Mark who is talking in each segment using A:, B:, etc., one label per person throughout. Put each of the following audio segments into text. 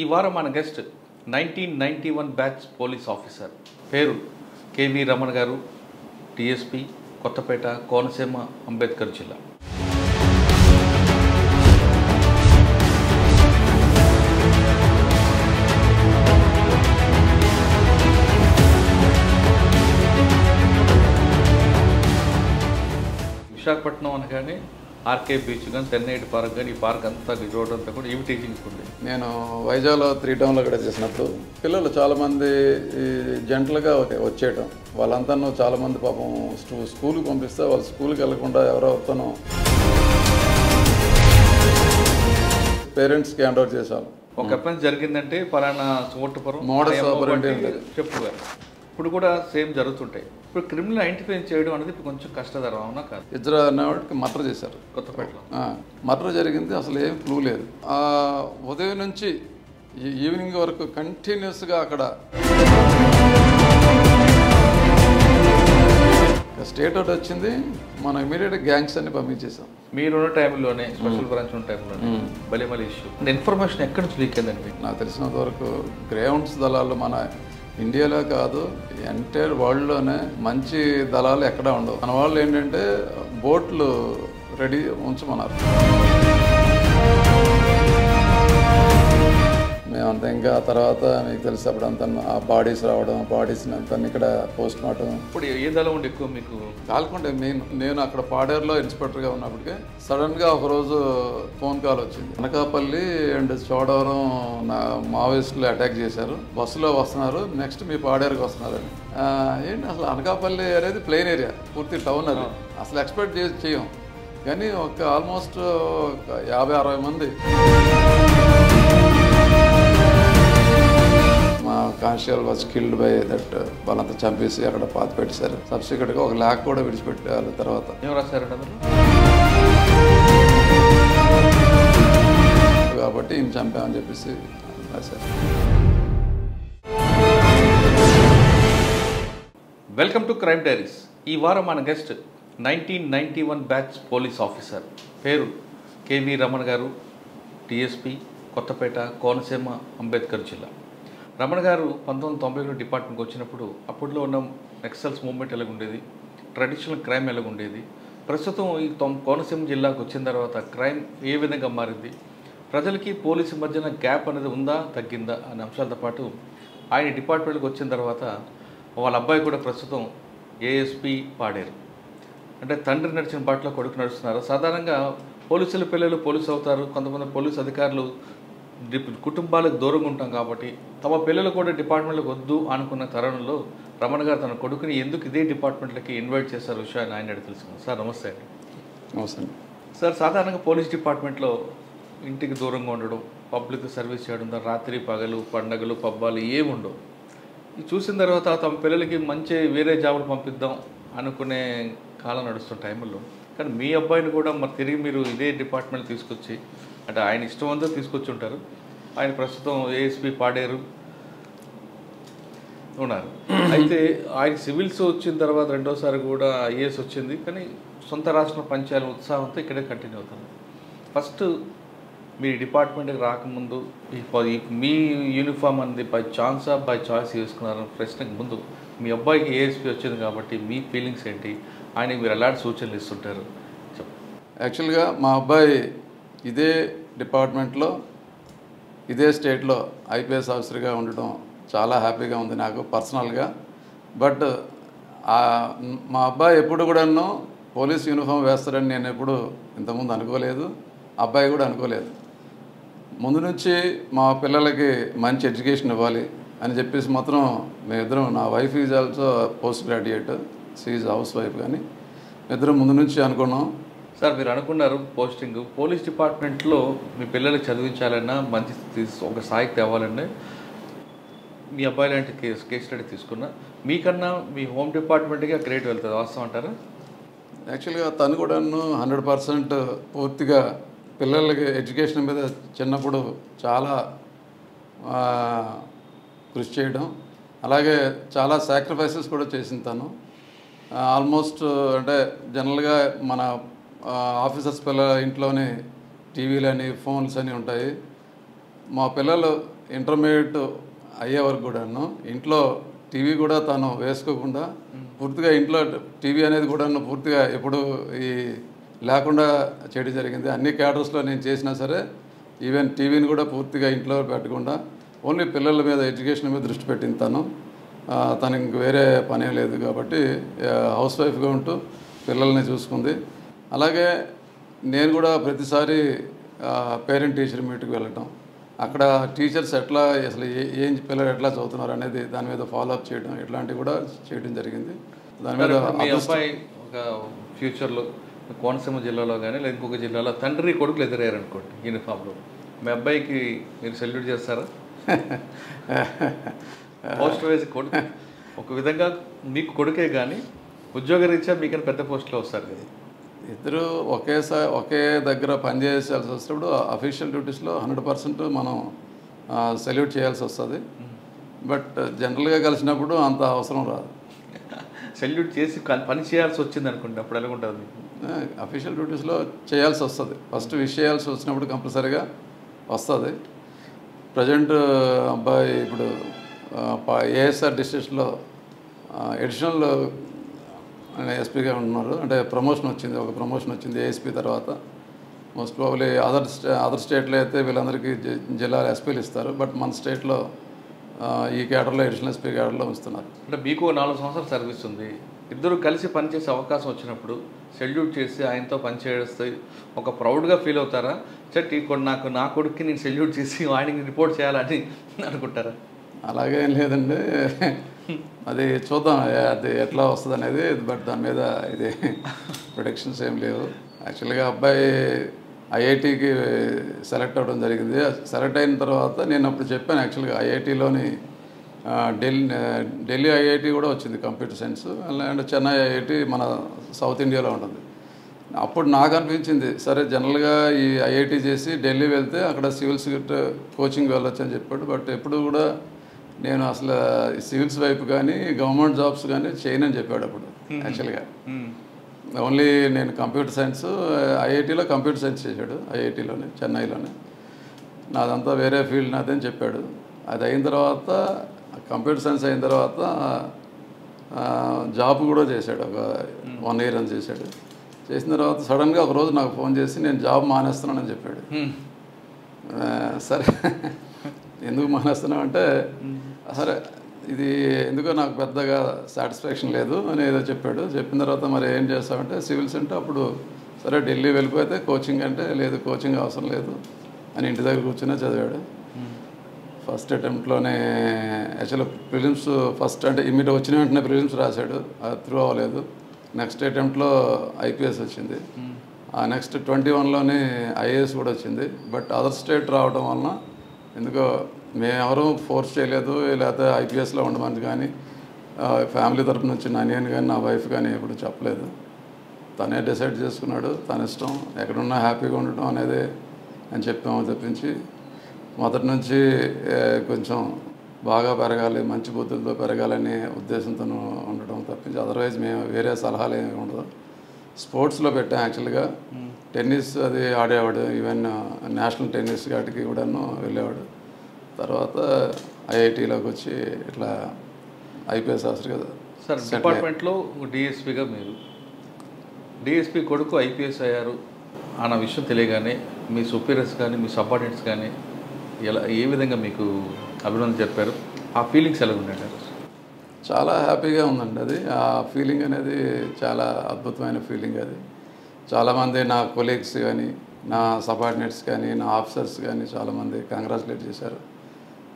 A: ఈ వారం మన గెస్ట్ 1991 బ్యాచ్ పోలీస్ ఆఫీసర్ పేరు కేవి రమణ గారు, టీఎస్పీ, కొత్తపేట, కోనసీమ, అంబేద్కర్ జిల్లా. విశాఖపట్నం అనగానే ఆర్కే బీచ్ కానీ, తెన్నేటి పార్క్ కానీ, ఈ పార్క్ అంతా రోడ్ అంతా కూడా ఇవి టీచింగ్స్ ఉంది.
B: నేను వైజాగ్లో 3 టౌన్లో కూడా చేసినప్పుడు పిల్లలు చాలామంది జంటలుగా వచ్చేయటం, వాళ్ళంతా చాలామంది పాపం స్కూల్కి పంపిస్తే వాళ్ళు స్కూల్కి వెళ్ళకుండా ఎవరెవరితోనో పేరెంట్స్కి హ్యాండ్ ఓవర్ చేశాను.
A: ఒక అఫెన్స్ జరిగిందంటే పలానా సోటుపురం చెప్పుగారు ఇప్పుడు కూడా సేమ్ జరుగుతుంటాయి. ఇప్పుడు క్రిమినల్ ఐడెంటిఫై చేయడం అనేది ఇప్పుడు కొంచెం కష్టతరం, అవునా కాదు?
B: ఇద్దరు అన్నవాడికి మర్డర్ చేశారు
A: కొత్తపేటలో.
B: మర్డర్ జరిగింది, అసలు ఏం క్లూ లేదు. ఉదయం నుంచి ఈవినింగ్ వరకు కంటిన్యూస్గా అక్కడ స్టేట్ అవుట్ వచ్చింది. మనం ఇమీడియట్గా గ్యాంగ్స్ అన్ని పంపించేసాం.
A: మీరున్న టైంలోనే, స్పెషల్ బ్రాంచ్ ఉన్న టైంలోనే బలిమలి ఇష్యూ ఇన్ఫర్మేషన్ ఎక్కడి నుంచి లీక్ అయిందండి?
B: నాకు తెలిసినంత వరకు గ్రేహౌండ్స్ దళాలు మన ఇండియాలో కాదు, ఎంటైర్ వరల్డ్లోనే మంచి దళాలు ఎక్కడా ఉండవు. మన వాళ్ళు ఏంటంటే బోట్లు రెడీ ఉంచమన్నారు. మేమంతా ఇంకా తర్వాత మీకు తెలిసి అప్పుడంతా ఆ బాడీస్ రావడం, బాడీస్ని అంతా ఇక్కడ పోస్ట్ మార్టం.
A: ఇప్పుడు ఏ దళం ఉండి ఎక్కువ మీకు?
B: కాల్కొండ. నేను అక్కడ పాడేరులో ఇన్స్పెక్టర్గా ఉన్నప్పటికీ సడన్గా ఒకరోజు ఫోన్ కాల్ వచ్చింది. అనకాపల్లి అండ్ చోడవరం మావోయిస్టులు అటాక్ చేశారు, బస్సులో వస్తున్నారు, నెక్స్ట్ మీ పాడేరుకి వస్తున్నారని. ఏంటి అసలు అనకాపల్లి అనేది ప్లెయిన్ ఏరియా, పూర్తి టౌన్. అది అసలు ఎక్స్పెక్ట్ చేయం, కానీ ఆల్మోస్ట్ 50-60 మంది మా constable was killed by that. వాళ్ళంతా చంపేసి అక్కడ పాత పెట్టేశారు. సబ్సిక్వెంట్గా ఒక ల్యాక్ కూడా విడిచిపెట్టారు. తర్వాత
A: ఏం రాశారండి అందులో?
B: కాబట్టి ఈయన చంపామని చెప్పేసి రాశారు.
A: Welcome to crime diaries. ఈ వారం మన గెస్ట్ 1991 బ్యాచ్ పోలీస్ ఆఫీసర్ పేరు కేవి రమణ గారు, టీఎస్పీ, కొత్తపేట, కోనసీమ, అంబేద్కర్ జిల్లా. రమణ గారు 1990లో డిపార్ట్మెంట్కి వచ్చినప్పుడు అప్పట్లో ఉన్న నక్సల్స్ మూవ్మెంట్ ఎలాగుండేది, ట్రెడిషనల్ క్రైమ్ ఎలాగుండేది, ప్రస్తుతం ఈ కోనసీమ జిల్లాకు వచ్చిన తర్వాత క్రైమ్ ఏ విధంగా మారింది, ప్రజలకి పోలీసు మధ్యన గ్యాప్ అనేది ఉందా తగ్గిందా అనే అంశాలతో పాటు ఆయన డిపార్ట్మెంట్కి వచ్చిన తర్వాత వాళ్ళ అబ్బాయి కూడా ప్రస్తుతం ఏఎస్పీ పాడేరు, అంటే తండ్రి నడిచిన బాటలో కొడుకు నడుస్తున్నారు. సాధారణంగా పోలీసుల పిల్లలు పోలీసు అవుతారు, కొంతమంది పోలీసు అధికారులు కుటుంబాలకు దూరంగా ఉంటాం కాబట్టి తమ పిల్లలు కూడా డిపార్ట్మెంట్లకు వద్దు అనుకున్న తరుణంలో రమణ గారు తన కొడుకుని ఎందుకు ఇదే డిపార్ట్మెంట్లకి ఇన్వైట్ చేశారు విషయాన్ని ఆయన అడిగి తెలుసుకున్నాను. సార్ నమస్తే అండి.
B: నమస్తే
A: సార్. సాధారణంగా పోలీస్ డిపార్ట్మెంట్లో ఇంటికి దూరంగా ఉండడం, పబ్లిక్ సర్వీస్ చేయడం, రాత్రి పగలు పండగలు పబ్బాలు ఏముండవు. ఇది చూసిన తర్వాత తమ పిల్లలకి మంచి వేరే జాబులు పంపిద్దాం అనుకునే కాలం నడుస్తున్న టైంలో కానీ మీ అబ్బాయిని కూడా మరి తిరిగి మీరు ఇదే డిపార్ట్మెంట్ తీసుకొచ్చి, అంటే ఆయన ఇష్టం అంతా తీసుకొచ్చి ఉంటారు. ఆయన ప్రస్తుతం ఏఎస్పీ పాడేరు ఉన్నారు. అయితే ఆయన సివిల్స్ వచ్చిన తర్వాత రెండోసారి కూడా ఐఏఎస్ వచ్చింది, కానీ సొంత రాష్ట్ర పంచాయతీ ఉత్సాహంతో ఇక్కడే కంటిన్యూ అవుతుంది. ఫస్ట్ మీ డిపార్ట్మెంట్కి రాకముందు మీ యూనిఫామ్ అనేది బై ఛాన్సా బై చాయిస్ వేసుకున్నారని ప్రశ్నకు ముందు మీ అబ్బాయికి ఏఎస్పీ వచ్చింది కాబట్టి మీ ఫీలింగ్స్ ఏంటి, ఆయనకి మీరు ఎలాంటి సూచనలు ఇస్తుంటారు?
B: యాక్చువల్గా మా అబ్బాయి ఇదే డిపార్ట్మెంట్లో ఇదే స్టేట్లో ఐపీఎస్ ఆఫీసర్గా ఉండటం చాలా హ్యాపీగా ఉంది నాకు పర్సనల్గా. బట్ మా అబ్బాయి ఎప్పుడు కూడాను పోలీస్ యూనిఫామ్ వేస్తారని నేను ఎప్పుడు ఇంతకుముందు అనుకోలేదు, అబ్బాయి కూడా అనుకోలేదు. ముందు నుంచి మా పిల్లలకి మంచి ఎడ్యుకేషన్ ఇవ్వాలి అని చెప్పేసి మాత్రం మేమిద్దరం, నా wife is also post graduate, she is house wife, కానీ ఇద్దరం ముందు నుంచి అనుకున్నాం.
A: సార్ మీరు అనుకున్నారు పోస్టింగ్ పోలీస్ డిపార్ట్మెంట్లో మీ పిల్లలకి చదివించాలన్నా మంచి ఒక స్థాయికి తేవాలన్నా మీ అబ్బాయి లాంటి కేస్ స్టడీ తీసుకున్నా మీకన్నా మీ హోమ్ డిపార్ట్మెంట్గా గ్రేట్ వెళ్తుంది, వాస్తవం అంటారా?
B: యాక్చువల్గా తను కూడా 100% పూర్తిగా పిల్లలకి ఎడ్యుకేషన్ మీద చిన్నప్పుడు చాలా కృషి చేయడం, అలాగే చాలా సాక్రిఫైసెస్ కూడా చేసింది తను. ఆల్మోస్ట్ అంటే జనరల్గా మన ఆఫీసర్స్ పిల్లల ఇంట్లోనే టీవీలని ఫోన్స్ అని ఉంటాయి. మా పిల్లలు ఇంటర్మీడియట్ అయ్యే వరకు కూడాను ఇంట్లో టీవీ కూడా తను వేసుకోకుండా పూర్తిగా ఇంట్లో టీవీ అనేది కూడా పూర్తిగా ఎప్పుడు ఈ లేకుండా చేయడం జరిగింది. అన్ని క్యాడర్స్లో నేను చేసినా సరే ఈవెన్ టీవీని కూడా పూర్తిగా ఇంట్లో పెట్టకుండా ఓన్లీ పిల్లల మీద ఎడ్యుకేషన్ మీద దృష్టి పెట్టింది తనకి ఇంక వేరే పనే లేదు కాబట్టి హౌస్ వైఫ్గా ఉంటూ పిల్లల్ని చూసుకుంది. అలాగే నేను కూడా ప్రతిసారి పేరెంట్ టీచర్ మీట్కి వెళ్ళటం, అక్కడ టీచర్స్ ఎట్లా అసలు ఏం పిల్లలు ఎట్లా చదువుతున్నారు అనేది దాని మీద ఫాలోఅప్ చేయడం ఇట్లాంటివి కూడా చేయడం జరిగింది. దాని మీద
A: మీ అబ్బాయి ఒక ఫ్యూచర్లో కోనసీమ జిల్లాలో కానీ లేదా ఇంకొక జిల్లాలో తండ్రి కొడుకులు ఎదురయ్యారు అనుకోండి యూనిఫామ్లో, మీ అబ్బాయికి మీరు సెల్యూట్ చేస్తారా? పోస్ట్ వైజ్ కొడుకు ఒక విధంగా మీకు కొడుకే కానీ ఉద్యోగరీత్యా మీకైనా పెద్ద పోస్ట్లో వస్తారు కదా.
B: ఇద్దరు ఒకే దగ్గర పనిచేయాల్సి వచ్చినప్పుడు అఫీషియల్ డ్యూటీస్లో 100% మనం సెల్యూట్ చేయాల్సి వస్తుంది. బట్ జనరల్గా కలిసినప్పుడు అంత అవసరం రాదు.
A: సెల్యూట్ చేసి పని చేయాల్సి వచ్చింది అనుకోండి, అప్పుడు ఎలా ఉంటుంది మీకు?
B: అఫీషియల్ డ్యూటీస్లో చేయాల్సి వస్తుంది. ఫస్ట్ విష్ చేయాల్సి వచ్చినప్పుడు కంపల్సరీగా వస్తుంది. ప్రజెంట్ అబ్బాయి ఇప్పుడు ఏఎస్ఆర్ డిస్ట్రిక్ట్లో ఎడిషనల్ ఎస్పీగా ఉంటున్నారు. అంటే ప్రమోషన్ వచ్చింది, ఒక ప్రమోషన్ వచ్చింది ఏఎస్పీ తర్వాత. మోస్ట్ ప్రాబ్లీ అదర్ స్టేట్లో అయితే వీళ్ళందరికీ జిల్లాల ఎస్పీలు ఇస్తారు. బట్ మన స్టేట్లో ఈ క్యాడర్లో ఎడిషనల్ ఎస్పీ క్యాడర్లో ఉంచుతున్నారు.
A: అంటే మీకు 4 సంవత్సరాలు సర్వీస్ ఉంది, ఇద్దరు కలిసి పనిచేసే అవకాశం వచ్చినప్పుడు సెల్యూట్ చేసి ఆయనతో పనిచేస్తే ఒక ప్రౌడ్గా ఫీల్ అవుతారా? చెట్ నాకు నా కొడుక్కి నేను సెల్యూట్ చేసి ఆయనకి రిపోర్ట్ చేయాలని అనుకుంటారా?
B: అలాగేం లేదండి, అది చూద్దాం అది ఎట్లా వస్తుంది అనేది. బట్ దాని మీద ఇది ప్రొడిక్షన్స్ ఏం లేవు. యాక్చువల్గా అబ్బాయి ఐఐటికి సెలెక్ట్ అవ్వడం జరిగింది. సెలెక్ట్ అయిన తర్వాత నేను అప్పుడు చెప్పాను యాక్చువల్గా ఐఐటిలోని ఢిల్లీ ఐఐటి కూడా వచ్చింది computer science, and Chennai IIT మన సౌత్ ఇండియాలో ఉంటుంది. అప్పుడు నాకు అనిపించింది సరే జనరల్గా ఈ ఐఐటి చేసి ఢిల్లీ వెళ్తే అక్కడ సివిల్స్ కోచింగ్ వెళ్ళొచ్చు అని చెప్పాడు. బట్ ఎప్పుడు కూడా నేను అసలు సివిల్స్ వైపు కానీ గవర్నమెంట్ జాబ్స్ కానీ చేయనని చెప్పాడు అప్పుడు. యాక్చువల్గా ఓన్లీ నేను కంప్యూటర్ సైన్స్ ఐఐటీలో కంప్యూటర్ సైన్స్ చేశాడు, ఐఐటీలోనే చెన్నైలోనే. నాదంతా వేరే ఫీల్డ్ నాదని చెప్పాడు. అది అయిన తర్వాత కంప్యూటర్ సైన్స్ అయిన తర్వాత జాబ్ కూడా చేశాడు, ఒక 1 year అని చేశాడు. చేసిన తర్వాత సడన్గా ఒకరోజు నాకు ఫోన్ చేసి నేను జాబ్ మానేస్తున్నానని చెప్పాడు. సరే ఎందుకు మానేస్తున్నావు అంటే సరే ఇది ఎందుకో నాకు పెద్దగా సాటిస్ఫాక్షన్ లేదు అని ఏదో చెప్పాడు. చెప్పిన తర్వాత మరి ఏం చేస్తామంటే సివిల్స్ అంటే అప్పుడు సరే ఢిల్లీ వెళ్ళిపోతే కోచింగ్ అంటే లేదు కోచింగ్ అవసరం లేదు అని ఇంటి దగ్గర కూర్చునే చదివాడు. ఫస్ట్ అటెంప్ట్లోనే యాక్చువల్గా ప్రిలిమ్స్ ఫస్ట్ అంటే ఇమీడియట్ వచ్చిన వెంటనే ప్రిలిమ్స్ రాశాడు, అది త్రూ అవ్వలేదు. నెక్స్ట్ అటెంప్ట్లో ఐపీఎస్ వచ్చింది. ఆ నెక్స్ట్ 21లోనే ఐఏఎస్ కూడా వచ్చింది. బట్ అదర్ స్టేట్ రావడం వలన ఎందుకో మేమెవరూ ఫోర్స్ చేయలేదు, లేకపోతే ఐపీఎస్లో ఉండమని కానీ ఫ్యామిలీ తరపు నుంచి నేను కానీ నా వైఫ్ కానీ ఎప్పుడు చెప్పలేదు. తనే డిసైడ్ చేసుకున్నాడు, తన ఇష్టం, ఎక్కడున్నా హ్యాపీగా ఉండటం అనేది అని చెప్పాము తప్పించి మొదటి నుంచి కొంచెం బాగా పెరగాలి, మంచి బుద్ధులతో పెరగాలనే ఉద్దేశంతో ఉండడం తప్పించి అదర్వైజ్ మేము వేరే సలహాలు ఏమి ఉండదు. స్పోర్ట్స్లో పెట్టాం యాక్చువల్గా. టెన్నిస్ అది ఆడేవాడు, ఈవెన్ నేషనల్ టెన్నిస్ వాటికి కూడాను వెళ్ళేవాడు. తర్వాత ఐఐటీలోకి వచ్చి ఇట్లా ఐపీఎస్ ఆఫీసర్గా
A: సార్ డిపార్ట్మెంట్లో డిఎస్పీగా మీరు డిఎస్పీ కొడుకు ఐపీఎస్ అయ్యారు అన్న విషయం తెలియగానే మీ సుపీరియర్స్ కానీ మీ సబార్డినేట్స్ కానీ ఏ విధంగా మీకు అభినందన చెప్పారు? ఆ ఫీలింగ్స్ ఎలా ఉండండి?
B: చాలా హ్యాపీగా ఉందండి అది. ఆ ఫీలింగ్ అనేది చాలా అద్భుతమైన ఫీలింగ్ అది. చాలామంది నా కొలీగ్స్ కానీ నా సబార్డినేట్స్ కానీ నా ఆఫీసర్స్ కానీ చాలామంది కంగ్రాచులేట్ చేశారు,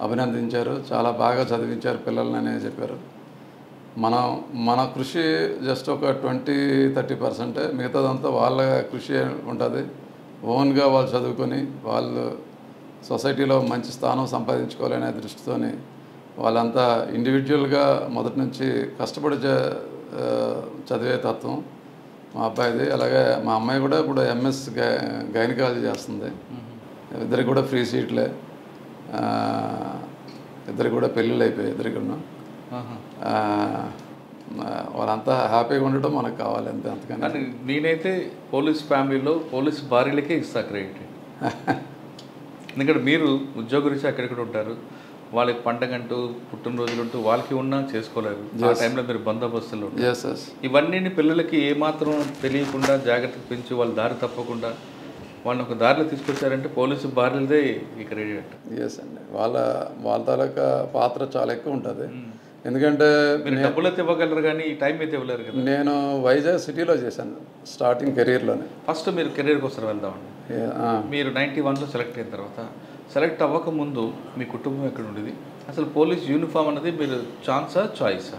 B: అభినందించారు, చాలా బాగా చదివించారు పిల్లల్ని అనే చెప్పారు. మన కృషి జస్ట్ ఒక 20-30%, మిగతాదంతా వాళ్ళ కృషి ఉంటుంది. ఓన్గా వాళ్ళు చదువుకొని వాళ్ళు సొసైటీలో మంచి స్థానం సంపాదించుకోవాలనే దృష్టితోని వాళ్ళంతా ఇండివిజువల్గా మొదటి నుంచి కష్టపడి చదివే తత్వం మా అబ్బాయిది. అలాగే మా అమ్మాయి కూడా ఇప్పుడు ఎంఎస్ గైనకాలజీ చేస్తుంది. ఇద్దరికి కూడా ఫ్రీ సీట్లే, ఇద్దరికి కూడా పెళ్ళిళ్ళు అయిపోయాయి ఇద్దరికన్నా. వాళ్ళంతా హ్యాపీగా ఉండటం మనకు కావాలి అంతే, అంతకని.
A: నేనైతే పోలీస్ ఫ్యామిలీలో పోలీస్ భార్యలకే ఇస్తా క్రెడిట్. ఎందుకంటే మీరు ఉద్యోగరీత్యా అక్కడెక్కడ ఉంటారు, వాళ్ళకి పండగంటూ పుట్టినరోజులుంటూ వాళ్ళకి ఉన్నా చేసుకోలేరు. ఆ టైంలో మీరు బందోబస్తులు ఉంటారు. ఇవన్నీ పిల్లలకి ఏమాత్రం తెలియకుండా జాగ్రత్తగా పెంచి వాళ్ళు దారి తప్పకుండా వాళ్ళని ఒక దారిలో తీసుకొచ్చారంటే పోలీసు బాధ్యులదే ఇక్కడ
B: ఎస్ అండి. వాళ్ళ తాలూకా పాత్ర చాలా ఎక్కువ ఉంటుంది. ఎందుకంటే
A: మీరు డబ్బులు అయితే ఇవ్వగలరు కానీ ఈ టైం అయితే ఇవ్వలేరు కదా.
B: నేను వైజాగ్ సిటీలో చేశాను స్టార్టింగ్ కెరీర్లోనే.
A: ఫస్ట్ మీరు కెరీర్ కోసం వెళ్దామండి. మీరు 91లో సెలెక్ట్ అయిన తర్వాత సెలెక్ట్ అవ్వకముందు మీ కుటుంబం ఎక్కడ ఉండేది? అసలు పోలీస్ యూనిఫామ్ అనేది మీరు ఛాన్సా చాయిసా?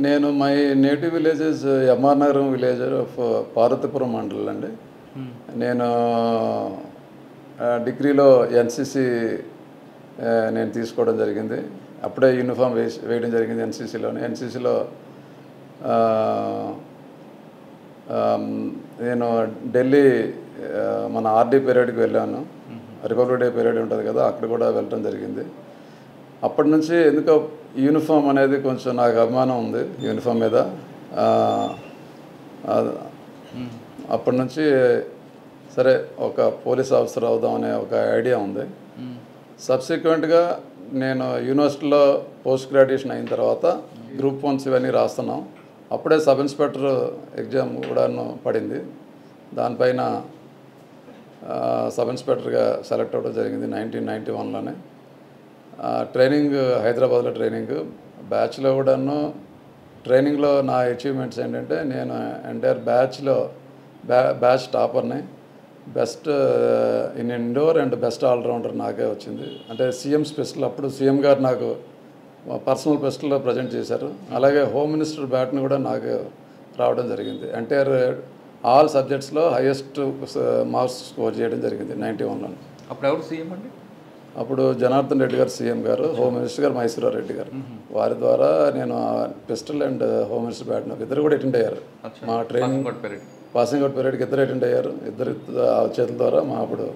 B: నేను మై నేటివ్ విలేజెస్ ఎంఆర్ నగరం విలేజ్ ఆఫ్ పార్వతీపురం మండలం అండి. నేను డిగ్రీలో ఎన్సిసి నేను తీసుకోవడం జరిగింది. అప్పుడే యూనిఫామ్ వేయడం జరిగింది ఎన్సిసిలోనే. ఎన్సిసిలో నేను ఢిల్లీ మన ఆర్డీ పీరియడ్కి వెళ్ళాను. రిపబ్లిక్ డే పీరియడ్ ఉంటుంది కదా, అక్కడ కూడా వెళ్ళడం జరిగింది. అప్పటి నుంచి ఎందుకో యూనిఫామ్ అనేది కొంచెం నాకు అభిమానం ఉంది యూనిఫామ్ మీద. అప్పటి నుంచి సరే ఒక పోలీస్ ఆఫీసర్ అవుదాం అనే ఒక ఐడియా ఉంది. సబ్సిక్వెంట్గా నేను యూనివర్సిటీలో పోస్ట్ గ్రాడ్యుయేషన్ అయిన తర్వాత గ్రూప్ 1 ఇవన్నీ రాస్తున్నాం. అప్పుడే సబ్ ఇన్స్పెక్టర్ ఎగ్జామ్ కూడా పడింది. దానిపైన సబ్ ఇన్స్పెక్టర్గా సెలెక్ట్ అవ్వడం జరిగింది 1991లోనే. ట్రైనింగ్ హైదరాబాద్లో ట్రైనింగ్ బ్యాచ్లో కూడాను. ట్రైనింగ్లో నా అచీవ్మెంట్స్ ఏంటంటే నేను ఎంటైర్ బ్యాచ్ టాపర్ని. Best in indoor and best all rounder నాకే వచ్చింది. అంటే సీఎం స్పెషల్ అప్పుడు సీఎం గారు నాకు పర్సనల్ బెస్ట్లో ప్రజెంట్ చేశారు. అలాగే హోమ్ మినిస్టర్ బ్యాట్ని కూడా నాకు రావడం జరిగింది. ఎంటైర్ ఆల్ సబ్జెక్ట్స్లో హైయెస్ట్ మార్క్స్ స్కోర్ చేయడం జరిగింది 91లో.
A: అప్పుడు ఎవరు సీఎం అండి?
B: అప్పుడు జనార్దన్ రెడ్డి గారు సీఎం గారు, హోమ్ మినిస్టర్ గారు మైసూరావు రెడ్డి గారు. వారి ద్వారా నేను పిస్టల్ అండ్ హోమ్ మినిస్టర్ బ్యాట్ని ఇద్దరు కూడా అటెండ్ అయ్యారు. మా ట్రైనింగ్ పాసింగ్ అవుట్ పీరియడ్కి ఇద్దరు అటెండ్ అయ్యారు. ఇద్దరు చేతుల ద్వారా మా అప్పుడు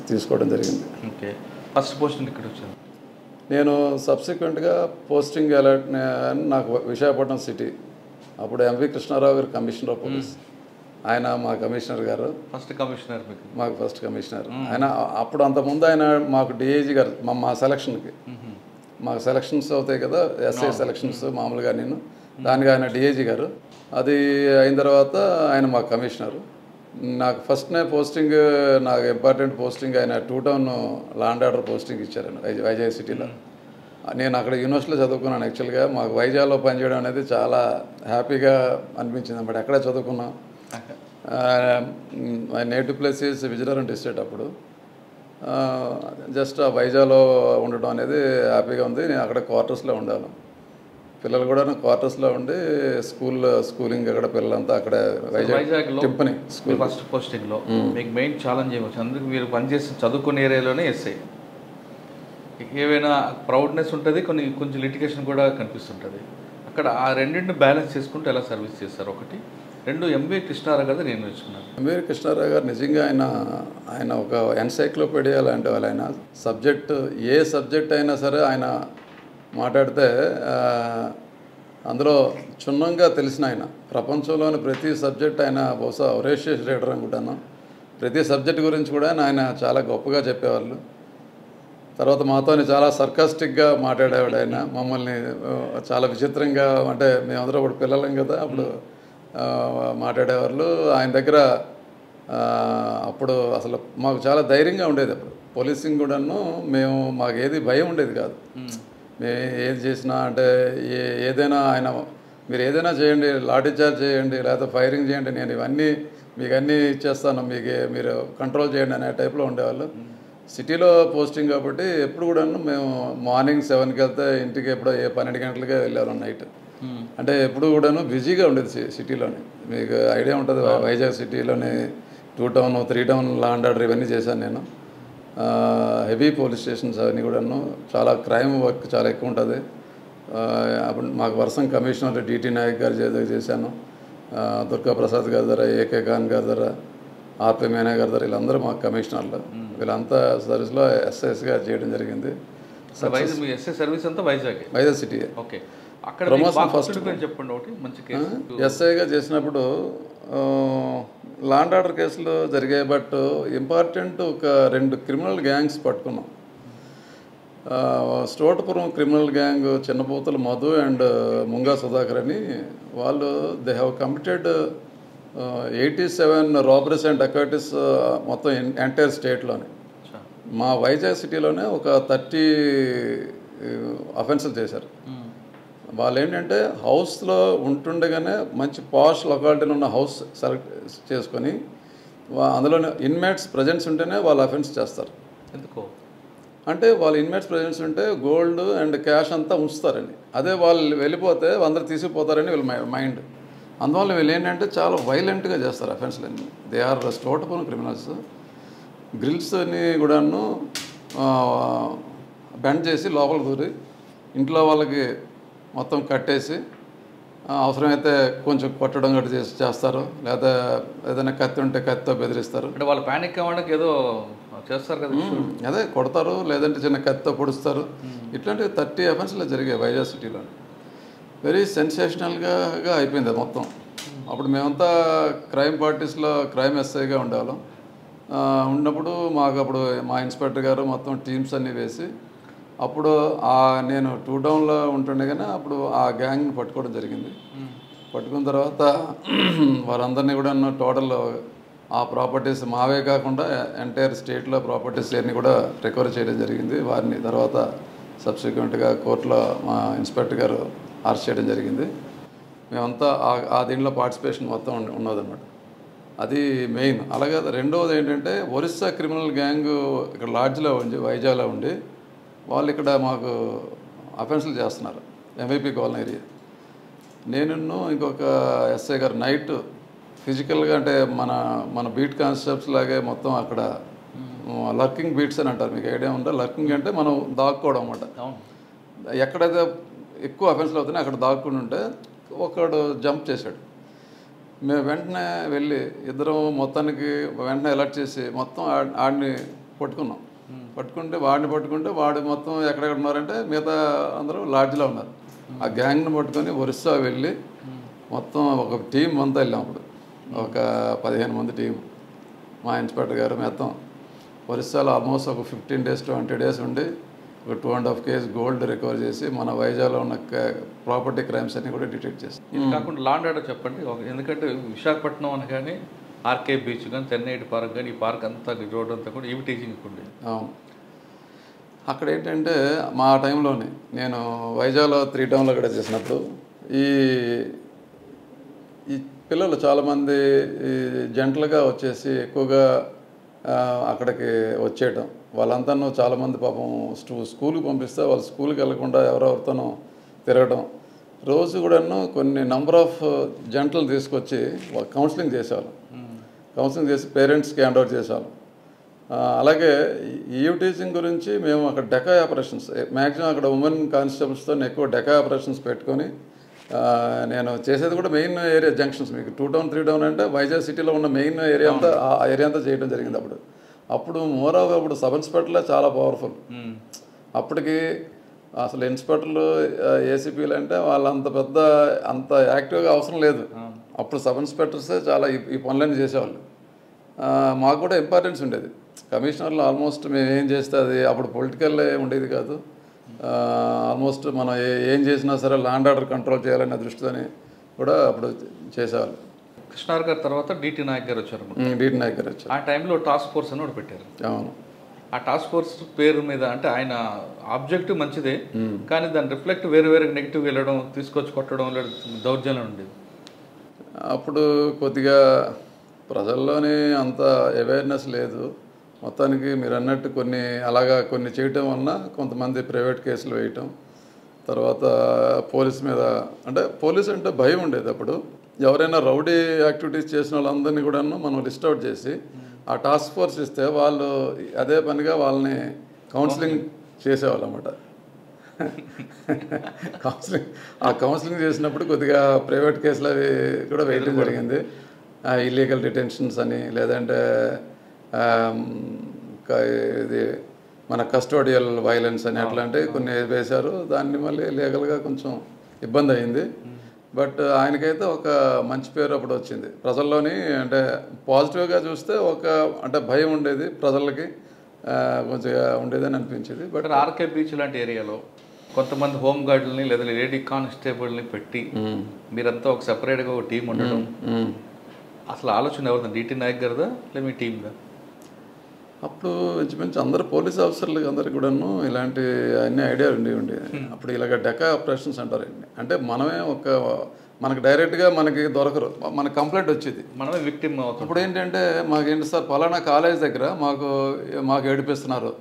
B: తీసుకోవడం జరిగింది.
A: ఓకే, ఫస్ట్ పోస్టింగ్ ఇక్కడ వచ్చాను
B: నేను. సబ్సిక్వెంట్గా పోస్టింగ్ అలర్ట్ నాకు విశాఖపట్నం సిటీ. అప్పుడు ఎంవి కృష్ణారావు గారు కమిషనర్ ఆఫ్ పోలీస్. ఆయన మా కమిషనర్ గారు.
A: ఫస్ట్ కమిషనర్
B: మాకు ఫస్ట్ కమిషనర్ ఆయన. అప్పుడు అంతకుముందు ఆయన మాకు డిఐజీ గారు మా సెలక్షన్కి మాకు సెలక్షన్స్ అవుతాయి కదా, ఎస్ఐ సెలక్షన్స్ మామూలుగా నేను దానికి ఆయన డిఐజీ గారు. అది అయిన తర్వాత ఆయన మా కమిషనరు. నాకు ఫస్ట్నే పోస్టింగ్, నాకు ఇంపార్టెంట్ పోస్టింగ్ ఆయన 2 town law and order posting ఇచ్చారు వైజాగ్ సిటీలో. నేను అక్కడ యూనివర్సిటీలో చదువుకున్నాను. యాక్చువల్గా మాకు వైజాగ్లో పనిచేయడం అనేది చాలా హ్యాపీగా అనిపించింది అన్నమాట. ఎక్కడే చదువుకున్నాం. My native place is Vizianagaram district. అప్పుడు జస్ట్ ఆ వైజాగ్లో ఉండడం అనేది హ్యాపీగా ఉంది. నేను అక్కడ క్వార్టర్స్లో ఉండాను. పిల్లలు కూడా క్వార్టర్స్లో ఉండి స్కూలింగ్ అక్కడ పిల్లలంతా అక్కడ వైజాగ్ టింపని
A: స్కూల్. ఫస్ట్ పోస్టింగ్లో మీకు మెయిన్ ఛాలెంజ్ ఏమొచ్చు? అందుకు మీరు పనిచేసి చదువుకునే ఏరియాలోనే ఎస్ఐ. ఏవైనా ప్రౌడ్నెస్ ఉంటుంది, కొంచెం లిటిగేషన్ కూడా కనిపిస్తుంటుంది. అక్కడ ఆ రెండింటిని బ్యాలెన్స్ చేసుకుంటూ ఎలా సర్వీస్ చేస్తారు? ఒకటి, 2 ఎంవి కృష్ణారావు గారు నేను నేర్చుకున్నాను.
B: ఎంవి కృష్ణారావు గారు నిజంగా ఆయన ఒక ఎన్సైక్లోపీడియా లాంటి వాళ్ళు. ఆయన ఏ సబ్జెక్ట్ అయినా సరే ఆయన మాట్లాడితే అందులో క్షుణ్ణంగా తెలిసిన ఆయన. ప్రపంచంలోని ప్రతి సబ్జెక్ట్ ఆయన బహుశా ఒరేషియస్ రీడర్ అనుకుంటాను. ప్రతి సబ్జెక్ట్ గురించి కూడా ఆయన చాలా గొప్పగా చెప్పేవాళ్ళు. తర్వాత మాతో చాలా సర్కాస్టిక్గా మాట్లాడేవాడు ఆయన. మమ్మల్ని చాలా విచిత్రంగా, అంటే మేమందరూ అప్పుడు పిల్లలం కదా, అప్పుడు మాట్లాడేవాళ్ళు. ఆయన దగ్గర అప్పుడు అసలు మాకు చాలా ధైర్యంగా ఉండేది. అప్పుడు పోలీసింగ్ కూడాను మాకు ఏది భయం ఉండేది కాదు. మేము ఏది చేసినా అంటే ఏదైనా ఆయన మీరు ఏదైనా చేయండి, లాఠీ చార్జ్ చేయండి, లేకపోతే ఫైరింగ్ చేయండి, నేను మీకు అన్నీ ఇచ్చేస్తాను, మీరు కంట్రోల్ చేయండి అనే టైప్లో ఉండేవాళ్ళు. సిటీలో పోస్టింగ్ కాబట్టి ఎప్పుడు కూడాను మేము మార్నింగ్ 7కి వెళ్తే ఇంటికి ఎప్పుడో 12 గంటలకే వెళ్ళేవాళ్ళం నైట్. అంటే ఎప్పుడు కూడాను బిజీగా ఉండేది సిటీలోని. మీకు ఐడియా ఉంటుంది, వైజాగ్ సిటీలోని 2 town 3 town law and order ఇవన్నీ చేశాను నేను. హెవీ పోలీస్ స్టేషన్స్ అవన్నీ కూడాను. చాలా క్రైమ్ వర్క్ చాలా ఎక్కువ ఉంటుంది. అప్పుడు మాకు వర్షం కమిషనర్ డిటి నాయక్ గారు చేశాను. దుర్గాప్రసాద్ గారి ద్వారా, ఏకే ఖాన్ గారి ద్వారా, ఆర్పి మేనా గారి ద్వారా, వీళ్ళందరూ మాకు కమిషనర్లు. వీళ్ళంతా సర్వీస్లో ఎస్ఐస్గా చేయడం జరిగింది.
A: ఎస్ఐ సర్వీస్ అంతా వైజాగ్
B: సిటీ.
A: ఓకే, అక్కడ
B: ప్రమోషన్ ఫస్ట్
A: చెప్పండి ఒకటి మంచి కేసు.
B: ఎస్ఐగా చేసినప్పుడు లాండ్ ఆర్డర్ కేసులు జరిగాయి. బట్ ఇంపార్టెంట్ ఒక 2 క్రిమినల్ గ్యాంగ్స్ పట్టుకున్నాం. స్టోటపురం criminal gang Chinnapoothala Madhu and Munga Sudhakar అని, వాళ్ళు they have committed 87 robberies and dacoities మొత్తం ఎంటైర్ స్టేట్లోనే. మా వైజాగ్ సిటీలోనే ఒక 30 అఫెన్సులు చేశారు. వాళ్ళు ఏంటంటే హౌస్లో ఉంటుండగానే మంచి పాష్ లొకాలిటీలో ఉన్న హౌస్ సెలెక్ట్ చేసుకొని అందులో ఇన్మేట్స్ ప్రజెన్స్ ఉంటేనే వాళ్ళు అఫెన్స్ చేస్తారు.
A: ఎందుకో
B: అంటే వాళ్ళ ఇన్మేట్స్ ప్రజెన్స్ ఉంటే గోల్డ్ అండ్ క్యాష్ అంతా ఉంచుతారండి. అదే వాళ్ళు వెళ్ళిపోతే అందరు తీసుకుపోతారని వీళ్ళ మైండ్. అందువల్ల వీళ్ళు ఏంటంటే చాలా వైలెంట్గా చేస్తారు అఫెన్స్లన్నీ. They are Stuartpuram criminals. గ్రిల్స్ని కూడాను బెండ్ చేసి లోపల దూరి ఇంట్లో వాళ్ళకి మొత్తం కట్టేసి అవసరమైతే కొంచెం కొట్టడం గట్టి చేస్తారు. లేదా ఏదైనా కత్తి ఉంటే కత్తితో బెదిరిస్తారు.
A: అంటే వాళ్ళు ప్యానిక్ అవ్వడానికి ఏదో చేస్తారు కదా,
B: అదే కొడతారు, లేదంటే చిన్న కత్తితో పొడుస్తారు. ఇట్లాంటివి 30 అఫెన్స్లో జరిగాయి వైజాగ్ సిటీలో. వెరీ సెన్సేషనల్గా అయిపోయింది మొత్తం. అప్పుడు మేమంతా క్రైమ్ పార్టీస్లో క్రైమ్ ఎస్ఐగా ఉండేవాళ్ళం. ఉన్నప్పుడు మాకు అప్పుడు మా ఇన్స్పెక్టర్ గారు మొత్తం టీమ్స్ అన్నీ వేసి అప్పుడు నేను 2 టౌన్లో ఉంటుండగానే అప్పుడు ఆ గ్యాంగ్ని పట్టుకోవడం జరిగింది. పట్టుకున్న తర్వాత వారందరినీ కూడా టోటల్ ఆ ప్రాపర్టీస్ మావే కాకుండా ఎంటైర్ స్టేట్లో ప్రాపర్టీస్ అన్నీ కూడా రికవర్ చేయడం జరిగింది. వారిని తర్వాత సబ్సిక్వెంట్గా కోర్టులో మా ఇన్స్పెక్టర్ గారు అరెస్ట్ చేయడం జరిగింది. మేమంతా ఆ దీంట్లో పార్టిసిపేషన్ మొత్తం ఉన్నదన్నమాట. అది మెయిన్. అలాగే రెండవది ఏంటంటే ఒరిస్సా క్రిమినల్ గ్యాంగ్ ఇక్కడ లాడ్జ్లో ఉండి వైజాగ్లో ఉండి వాళ్ళు ఇక్కడ మాకు అఫెన్సులు చేస్తున్నారు. MIP colony area. నేను ఇంకొక ఎస్ఐ గారు నైట్ ఫిజికల్గా అంటే మన బీట్ కానిస్టేబుల్స్ లాగే మొత్తం అక్కడ లర్కింగ్ బీట్స్ అని అంటారు. మీకు ఐడియా ఉందా? లర్కింగ్ అంటే మనం దాక్కోవడం అన్నమాట. ఎక్కడైతే ఎక్కువ అఫెన్స్లు అవుతున్నాయి అక్కడ దాక్కుని ఉంటే ఒకడు జంప్ చేశాడు. మేము వెంటనే వెళ్ళి ఇద్దరం మొత్తానికి వెంటనే అలర్ట్ చేసి మొత్తం ఆడిని పట్టుకున్నాం. పట్టుకుంటే వాడు మొత్తం ఎక్కడెక్కడ ఉన్నారంటే మిగతా అందరూ లాడ్జ్లో ఉన్నారు. ఆ గ్యాంగ్ని పట్టుకొని ఒరిస్సా వెళ్ళి మొత్తం ఒక టీం అంతా వెళ్ళాం. అప్పుడు ఒక 15 మంది టీం. మా ఇన్స్పెక్టర్ గారు మొత్తం ఒరిస్సాలో ఆల్మోస్ట్ ఒక 15 days to 20 days ఉండి ఒక 2.5 kg గోల్డ్ రికవర్ చేసి మన వైజాగ్లో ఉన్న ప్రాపర్టీ క్రైమ్స్ అన్ని కూడా డిటెక్ట్ చేసి.
A: ఇది కాకుండా లాండ్ ఆర్డర్ చెప్పండి. ఎందుకంటే విశాఖపట్నం అని కానీ ఆర్కే బీచ్ కానీ చెన్నైటి పార్క్ కానీ ఈ పార్క్ అంతా రోడ్ అంతా కూడా ఇవి టీచింగ్ ఉండే.
B: అవును. అక్కడ ఏంటంటే మా టైంలోనే నేను వైజాగ్లో 3 టౌన్లో కూడా చేసినప్పుడు ఈ పిల్లలు చాలామంది జంటలుగా వచ్చేసి ఎక్కువగా అక్కడికి వచ్చేయటం. వాళ్ళంతా చాలామంది పాపం స్కూల్కి పంపిస్తే వాళ్ళు స్కూల్కి వెళ్ళకుండా ఎవరెవరితోనూ తిరగడం. రోజు కూడాను కొన్ని నంబర్ ఆఫ్ జంటలు తీసుకొచ్చి కౌన్సిలింగ్ చేసేవాళ్ళం. కౌన్సిలింగ్ చేసి పేరెంట్స్కి హ్యాండ్ ఓవర్ చేసేవాళ్ళం. అలాగే ఈవ్ టీచింగ్ గురించి మేము అక్కడ డెకా ఆపరేషన్స్ మ్యాక్సిమం అక్కడ ఉమెన్ కానిస్టేబుల్స్తో ఎక్కువ డెకా ఆపరేషన్స్ పెట్టుకొని నేను చేసేది కూడా మెయిన్ ఏరియా జంక్షన్స్. మీకు 2 టౌన్ 3 టౌన్ అంటే వైజాగ్ సిటీలో ఉన్న మెయిన్ ఏరియా అంతా ఆ ఏరియా అంతా చేయడం జరిగింది. అప్పుడు మోరావు అప్పుడు సబ్ ఇన్స్పెక్టర్లే చాలా పవర్ఫుల్. అప్పటికి అసలు ఇన్స్పెక్టర్లు ఏసీపీలు అంటే వాళ్ళంత అంత యాక్టివ్గా అవసరం లేదు. అప్పుడు సబ్ ఇన్స్పెక్టర్సే చాలా ఈ పనులన్నీ చేసేవాళ్ళు. మాకు కూడా ఇంపార్టెన్స్ ఉండేది. కమిషనర్లు ఆల్మోస్ట్ మేము ఏం చేస్తే అది అప్పుడు పొలిటికల్ ఉండేది కాదు. ఆల్మోస్ట్ మనం ఏం చేసినా సరే ల్యాండ్ ఆర్డర్ కంట్రోల్ చేయాలనే దృష్టితోని కూడా అప్పుడు చేసేవాళ్ళు.
A: కృష్ణార్ గారి తర్వాత డిటి నాయక్ గారు వచ్చారు.
B: డిటి నాయక్ గారు వచ్చారు.
A: ఆ టైంలో టాస్క్ ఫోర్స్ అని ఒకటి పెట్టారు.
B: అవును.
A: ఆ టాస్క్ ఫోర్స్ పేరు మీద అంటే ఆయన ఆబ్జెక్టివ్ మంచిదే, కానీ దాని రిఫ్లెక్ట్ వేరే నెగిటివ్ వెళ్ళడం, తీసుకొచ్చి కొట్టడం లేదా దౌర్జన్యం ఉండేది.
B: అప్పుడు కొద్దిగా ప్రజల్లోని అంత అవేర్నెస్ లేదు. మొత్తానికి మీరు అన్నట్టు కొన్ని చేయటం వలన కొంతమంది ప్రైవేట్ కేసులు వేయటం, తర్వాత పోలీస్ మీద అంటే పోలీస్ అంటే భయం ఉండేది. అప్పుడు ఎవరైనా రౌడీ యాక్టివిటీస్ చేసిన వాళ్ళందరినీ కూడా మనం లిస్ట్ అవుట్ చేసి ఆ టాస్క్ ఫోర్స్ ఇస్తే వాళ్ళు అదే పనిగా వాళ్ళని కౌన్సిలింగ్ చేసేవాళ్ళు అన్నమాట. కౌన్సిలింగ్ చేసినప్పుడు కొద్దిగా ప్రైవేట్ కేసులు అవి కూడా వేయటం జరిగింది. ఇల్లీగల్ డిటెన్షన్స్ అని, లేదంటే ఇది మన కస్టోడియల్ వైలెన్స్ అని అట్లాంటివి కొన్ని వేశారు. దాన్ని మళ్ళీ లీగల్గా కొంచెం ఇబ్బంది అయింది. బట్ ఆయనకైతే ఒక మంచి పేరు అప్పుడు వచ్చింది ప్రజల్లోని. అంటే పాజిటివ్గా చూస్తే ఒక అంటే భయం ఉండేది ప్రజలకి, కొంచెం ఉండేదని అనిపించేది.
A: బట్ ఆర్కే బీచ్ లాంటి ఏరియాలో కొంతమంది హోమ్ గార్డులని లేదా లేడీ కానిస్టేబుల్ని పెట్టి మీరంతా ఒక సెపరేట్గా ఒక టీం ఉండడం, అసలు ఆలోచన ఎవరిదా? డిటి నాయక్ గారిదా లేదా మీ టీమ్గా?
B: అప్పుడు ఇంచుమించు అందరు పోలీస్ ఆఫీసర్లు అందరికి కూడాను ఇలాంటి అన్ని ఐడియాలు ఉండేది. అప్పుడు ఇలాగ డెకా ఆపరేషన్స్ అంటారండి. అంటే మనమే మనకు డైరెక్ట్గా మనకి దొరకరు, మనకు కంప్లైంట్ వచ్చేది,
A: మనమే విక్టిమ్ అవుతాం.
B: ఇప్పుడు ఏంటంటే మాకేంటి సార్ పలానా కాలేజ్ దగ్గర మాకు ఏడిపిస్తున్నారు.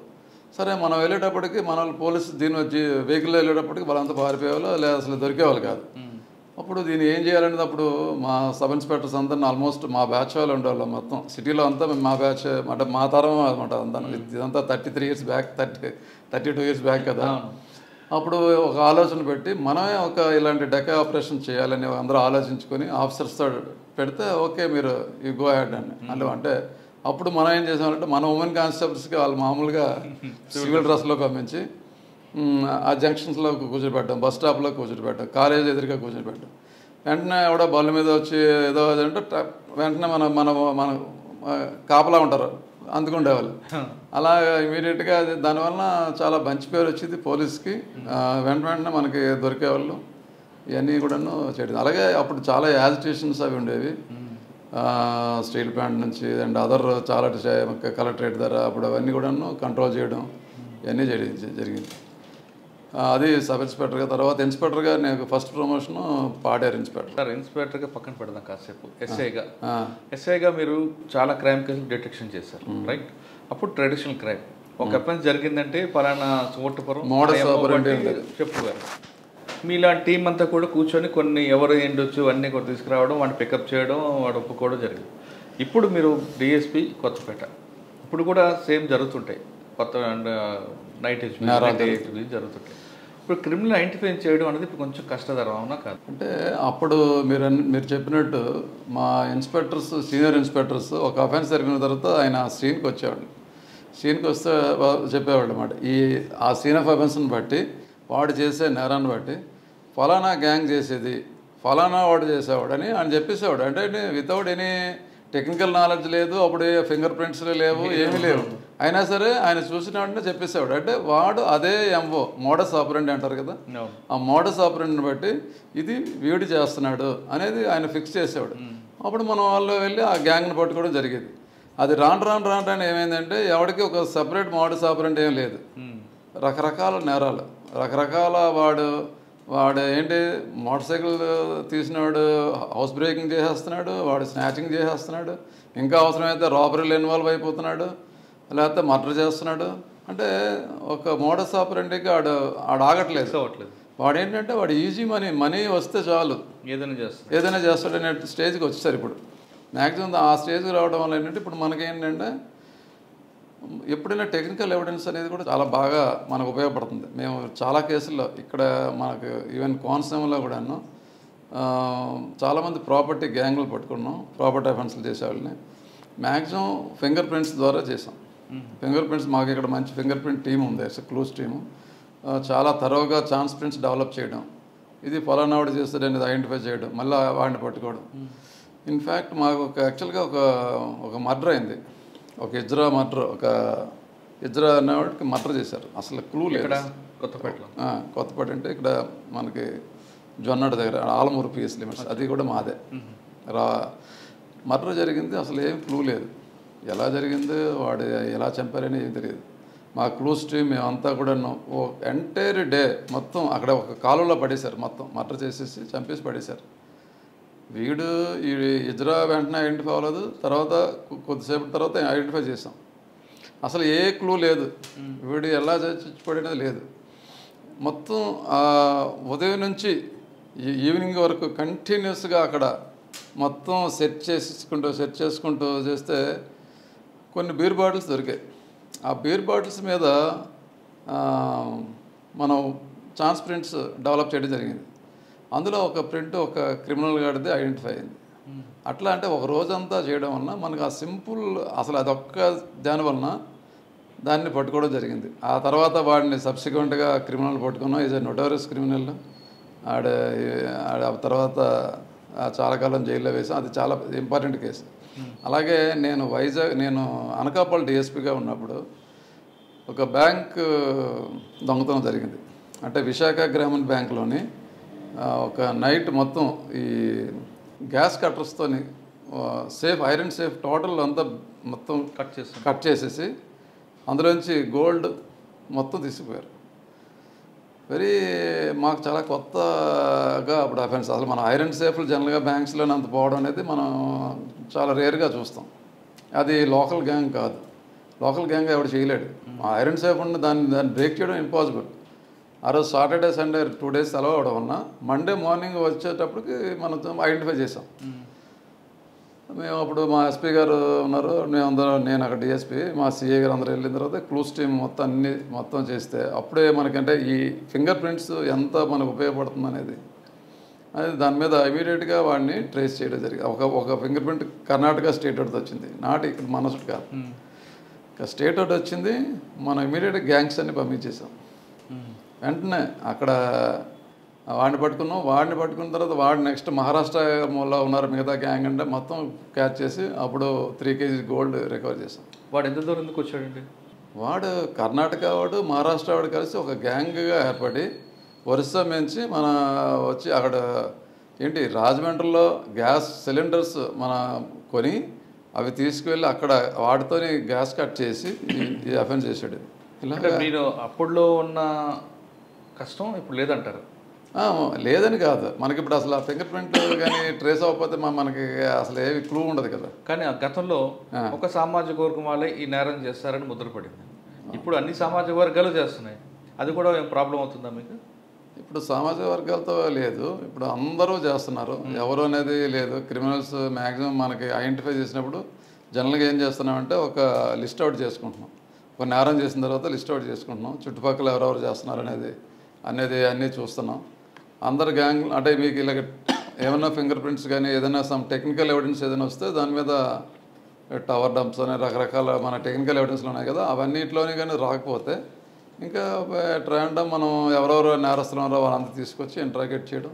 B: సరే మనం వెళ్ళేటప్పటికి మన పోలీసు వచ్చి వెహికల్లో వెళ్ళేటప్పటికి వాళ్ళంతా పారిపోయేవాళ్ళు, లేదా అసలు దొరికేవాళ్ళు కాదు. అప్పుడు దీన్ని ఏం చేయాలనేది అప్పుడు మా సబ్ ఇన్స్పెక్టర్స్ అంతా ఆల్మోస్ట్ మా బ్యాచ్ వాళ్ళు ఉండేవాళ్ళం. మొత్తం సిటీలో అంతా మా బ్యాచ్ అంటే మా తరం అనమాట అంతా. ఇదంతా 33 years బ్యాక్, 32 years బ్యాక్ కదా. అప్పుడు ఒక ఆలోచన పెట్టి మనమే ఇలాంటి డెకా ఆపరేషన్ చేయాలని అందరూ ఆలోచించుకొని ఆఫీసర్స్తో పెడితే ఓకే మీరు యూ గో అహెడ్ అని అంటే అప్పుడు మనం ఏం చేసామంటే మన ఉమెన్ కానిస్టేబుల్స్కి వాళ్ళు మామూలుగా సివిల్ డ్రెస్లో పంపించి ఆ జంక్షన్స్లో కూర్చోబెట్టాం, బస్ స్టాప్లో కూర్చోబెట్టాం, కాలేజ్ ఎదురుగా కూర్చోబెట్టాం. వెంటనే ఎవడో బళ్ళ మీద వచ్చి ఏదో అంటే వెంటనే మన కాపలా ఉంటారు అందుకుండేవాళ్ళు. అలా ఇమీడియట్గా దానివల్ల చాలా మంచి పేరు వచ్చింది పోలీస్కి. వెంటనే మనకి దొరికేవాళ్ళు, ఇవన్నీ కూడాను చేయడం. అలాగే అప్పుడు చాలా యాజిటేషన్స్ అవి ఉండేవి, స్టీల్ ప్లాంట్ నుంచి అండ్ అదర్ చాలా కలెక్టరేట్ ధర అప్పుడు అవన్నీ కూడాను కంట్రోల్ చేయడం ఇవన్నీ జరిగింది. అది సబ్ ఇన్స్పెక్టర్గా. తర్వాత ఇన్స్పెక్టర్గా నేను first promotion Paderu inspector.
A: Sir ఇన్స్పెక్టర్గా పక్కన పెడదాం కాసేపు. ఎస్ఐగా మీరు చాలా క్రైమ్ కేసులు డిటెక్షన్ చేశారు, రైట్? అప్పుడు ట్రెడిషనల్ క్రైమ్ ఒక అఫెన్స్ జరిగిందంటే పలానా చోటుపురం చెప్పుగారు మీలాంటి టీం అంతా కూడా కూర్చొని కొన్ని ఎవరు ఏండొచ్చు అన్నీ కూడా తీసుకురావడం, వాడిని పికప్ చేయడం, వాడు ఒప్పుకోవడం జరిగింది. ఇప్పుడు మీరు డిఎస్పీ కొత్తపేట, ఇప్పుడు కూడా సేమ్ జరుగుతుంటాయి, కొత్త నైట్ జరుగుతుంటాయి. ఇప్పుడు క్రిమినల్ ఐడెంటిఫై చేయడం అనేది ఇప్పుడు కొంచెం కష్టతరం, అవునా కాదు?
B: అంటే అప్పుడు మీరు చెప్పినట్టు మా ఇన్స్పెక్టర్స్, సీనియర్ ఇన్స్పెక్టర్స్ ఒక అఫెన్స్ జరిగిన తర్వాత ఆయన సీన్కి వచ్చేవాళ్ళు. సీన్కి వస్తే చెప్పేవాళ్ళు అన్నమాట, ఆ సీన్ ఆఫ్ అఫెన్స్ని బట్టి వాడు చేసే నేరాన్ని బట్టి ఫలానా గ్యాంగ్ చేసేది, ఫలానా వాడు చేసేవాడు అని ఆయన చెప్పేసేవాడు. అంటే వితౌట్ ఎనీ టెక్నికల్ నాలెడ్జ్ లేదు, అప్పుడు ఫింగర్ ప్రింట్స్లు లేవు, ఏమీ లేవు. అయినా సరే ఆయన చూసిన వెంటనే చెప్పేసేవాడు. అంటే వాడు అదే మోడస్ ఆపరెండి అంటారు కదా, ఆ మోడస్ ఆపరెండిని బట్టి ఇది వీడు చేస్తున్నాడు అనేది ఆయన ఫిక్స్ చేసేవాడు. అప్పుడు మనం వాళ్ళు వెళ్ళి ఆ గ్యాంగ్ని పట్టుకోవడం జరిగేది. అది రాను ఏమైందంటే ఎవరికి ఒక సపరేట్ మోడస్ ఆపరెంట్ ఏం లేదు, రకరకాల నేరాలు, రకరకాల వాడు ఏంటి మోటార్ సైకిల్ తీసినవాడు హౌస్ బ్రేకింగ్ చేసేస్తున్నాడు, వాడు స్నాచింగ్ చేసేస్తున్నాడు, ఇంకా అవసరమైతే రాబరీలో ఇన్వాల్వ్ అయిపోతున్నాడు, లేకపోతే మర్డర్ చేస్తున్నాడు. అంటే ఒక మోడస్ ఆపరెండికి ఆడు ఆగట్లేదు. వాడు ఏంటంటే వాడు ఈజీ మనీ వస్తే చాలు ఏదైనా చేస్తాడనే స్టేజ్కి వచ్చేసారు. ఇప్పుడు మ్యాక్సిమం ఆ స్టేజ్కి రావడం వల్ల ఏంటంటే ఇప్పుడు మనకేంటంటే ఎప్పుడైనా టెక్నికల్ ఎవిడెన్స్ అనేది కూడా చాలా బాగా మనకు ఉపయోగపడుతుంది. మేము చాలా కేసుల్లో ఇక్కడ మనకు ఈవెన్ కోనసీమలో కూడాను చాలామంది ప్రాపర్టీ గ్యాంగులు పట్టుకున్నాం, ప్రాపర్టీ అఫెన్స్లు చేసేవాళ్ళని మ్యాక్సిమం ఫింగర్ ప్రింట్స్ ద్వారా చేసాం. ఫింగర్ ప్రింట్స్ మాకు ఇక్కడ మంచి ఫింగర్ ప్రింట్ టీమ్ ఉంది, క్లూస్ టీము. చాలా తరోగా ఛాన్స్ ప్రింట్స్ డెవలప్ చేయడం, ఇది ఫలానావాడు చేస్తాడు అనేది ఐడెంటిఫై చేయడం, మళ్ళీ వాడిని పట్టుకోవడం. ఇన్ఫ్యాక్ట్ మాకు యాక్చువల్గా ఒక మర్డర్ అయింది, ఒక ఇజ్రా మర్డర్, ఒక ఇజ్రా అనేవాడికి మర్డర్ చేశారు. అసలు క్లూ లేదు. కొత్తపేట అంటే ఇక్కడ మనకి జొన్నడ దగ్గర ఆలమూరు పిఎస్ లిమిట్స్, అది కూడా మాదే. మర్డర్ జరిగింది, అసలు ఏం క్లూ లేదు, ఎలా జరిగింది, వాడు ఎలా చంపారని ఏం తెలియదు. మా క్లూస్ టీమ్ మేమంతా కూడా ఎంటైర్ డే మొత్తం అక్కడ ఒక కాలువలో పడేశారు, మొత్తం మర్డర్ చేసేసి చంపేసి పడేశారు. వీడు ఈ ఇజ్రా వెంటనే ఐడెంటిఫై అవ్వలేదు, తర్వాత కొద్దిసేపటి తర్వాత ఐడెంటిఫై చేసాం. అసలు ఏ క్లూ లేదు, వీడు ఎలా చచ్చిపడినది లేదు. మొత్తం ఉదయం నుంచి ఈవినింగ్ వరకు కంటిన్యూస్గా అక్కడ మొత్తం సెర్చ్ చేసుకుంటూ చేస్తే కొన్ని బీర్ బాటిల్స్ దొరికాయి. ఆ బీర్ బాటిల్స్ మీద మనం ఛాన్స్ ప్రింట్స్ డెవలప్ చేయడం జరిగింది. అందులో ఒక ప్రింట్ ఒక క్రిమినల్ గాడిది ఐడెంటిఫై అయింది. అట్లా అంటే ఒక రోజంతా చేయడం వలన మనకు ఆ సింపుల్ అసలు అదొక్క దాని వలన దాన్ని పట్టుకోవడం జరిగింది. ఆ తర్వాత వాడిని సబ్సిక్వెంట్గా క్రిమినల్ పట్టుకున్నాం. ఈజ్ ఎ నోటోరియస్ క్రిమినల్, ఆడ ఆడ తర్వాత చాలా కాలం జైల్లో వేసాం. అది చాలా ఇంపార్టెంట్ కేసు. అలాగే నేను అనకాపల్లి డిఎస్పీగా ఉన్నప్పుడు ఒక బ్యాంక్ దొంగతనం జరిగింది. అంటే విశాఖ గ్రామీణ బ్యాంక్లోని ఒక నైట్ మొత్తం ఈ గ్యాస్ కట్టర్స్తోని సేఫ్ ఐరన్ సేఫ్ టోటల్ అంతా మొత్తం కట్ చేసేసి అందులోంచి గోల్డ్ మొత్తం తీసుకుపోయారు. మాకు చాలా కొత్తగా అప్పుడు అఫెన్స్. అసలు మన ఐరన్ సేఫ్లు జనరల్గా బ్యాంక్స్లోనే అంత పోవడం అనేది మనం చాలా రేర్గా చూస్తాం. అది లోకల్ గ్యాంగ్ కాదు. లోకల్ గ్యాంగ్ ఎవడు చేయలేడు. ఐరన్ సేఫ్ ఉన్న దాన్ని బ్రేక్ చేయడం ఇంపాసిబుల్. ఆ రోజు సాటర్డే సండే 2 days సెలవు అవడం వల్ల మండే మార్నింగ్ వచ్చేటప్పటికి మనం ఐడెంటిఫై చేసాం. మేము అప్పుడు మా ఎస్పీ గారు ఉన్నారు, నేను అక్కడ డిఎస్పీ, మా సిఏ గారు అందరూ వెళ్ళిన తర్వాత క్లూస్ టీమ్ మొత్తం చేస్తే అప్పుడే మనకంటే ఈ ఫింగర్ ప్రింట్స్ ఎంత మనకు ఉపయోగపడుతుంది అనేది దాని మీద ఇమీడియట్గా వాడిని ట్రేస్ చేయడం జరిగింది. ఒక finger print Karnataka state out వచ్చింది, నాట్ ఇక్కడ మన కాదు, స్టేట్ అవుట్ వచ్చింది. మనం ఇమీడియట్గా గ్యాంగ్స్ అన్ని పంపించేసాం. వెంటనే అక్కడ వాడిని పట్టుకున్న తర్వాత వాడు నెక్స్ట్ మహారాష్ట్రలో ఉన్నారు మిగతా గ్యాంగ్ అంటే మొత్తం క్యాచ్ చేసి అప్పుడు 3 kg గోల్డ్ రికవర్ చేసాం.
A: వాడు ఎంత దూరం ఎందుకు వచ్చాడండి?
B: వాడు కర్ణాటక వాడు మహారాష్ట్ర వాడు కలిసి ఒక గ్యాంగ్గా ఏర్పడి ఒరిస్సా నుంచి మన వచ్చి అక్కడ రాజమండ్రిలో గ్యాస్ సిలిండర్స్ మన కొని అవి తీసుకువెళ్ళి అక్కడ వాటితోని గ్యాస్ కట్ చేసి ఈ అఫెన్స్ చేశాడు.
A: ఇలా మీరు అప్పుడులో ఉన్న కష్టం ఇప్పుడు లేదంటారు?
B: లేదని కాదు, మనకి ఇప్పుడు అసలు ఆ ఫింగర్ ప్రింట్ కానీ ట్రేస్ అవ్వకపోతే మనకి అసలు ఏవి క్లూ ఉండదు కదా.
A: కానీ ఆ గతంలో ఒక సామాజిక వర్గం వాళ్ళే ఈ నేరం చేస్తారని ముద్రపడింది. ఇప్పుడు అన్ని సామాజిక వర్గాలు చేస్తున్నాయి. అది కూడా ఏం ప్రాబ్లం అవుతుందా మీకు?
B: ఇప్పుడు సామాజిక వర్గాలతో లేదు, ఇప్పుడు అందరూ చేస్తున్నారు. ఎవరు అనేది లేదు. క్రిమినల్స్ మ్యాక్సిమం మనకి ఐడెంటిఫై చేసినప్పుడు జనరల్గా ఏం చేస్తున్నామంటే ఒక లిస్ట్ అవుట్ చేసుకుంటున్నాం. ఒక నేరం చేసిన తర్వాత లిస్ట్ అవుట్ చేసుకుంటున్నాం. చుట్టుపక్కల ఎవరెవరు చేస్తున్నారు అనేది అన్నీ చూస్తున్నాం. అందరు గ్యాంగ్ అంటే మీకు ఇలాగ ఏమన్నా ఫింగర్ ప్రింట్స్ కానీ ఏదైనా సమ్ టెక్నికల్ ఎవిడెన్స్ ఏదైనా వస్తే దాని మీద టవర్ డంప్స్ అనే రకరకాల మన టెక్నికల్ ఎవిడెన్స్లు ఉన్నాయి కదా, అవన్నిటిలోనే కానీ రాకపోతే ఇంకా ర్యాండమ్ మనం ఎవరెవరు నేరస్తున్నారో వాళ్ళంతా తీసుకొచ్చి ఇంట్రాగేట్ చేయడం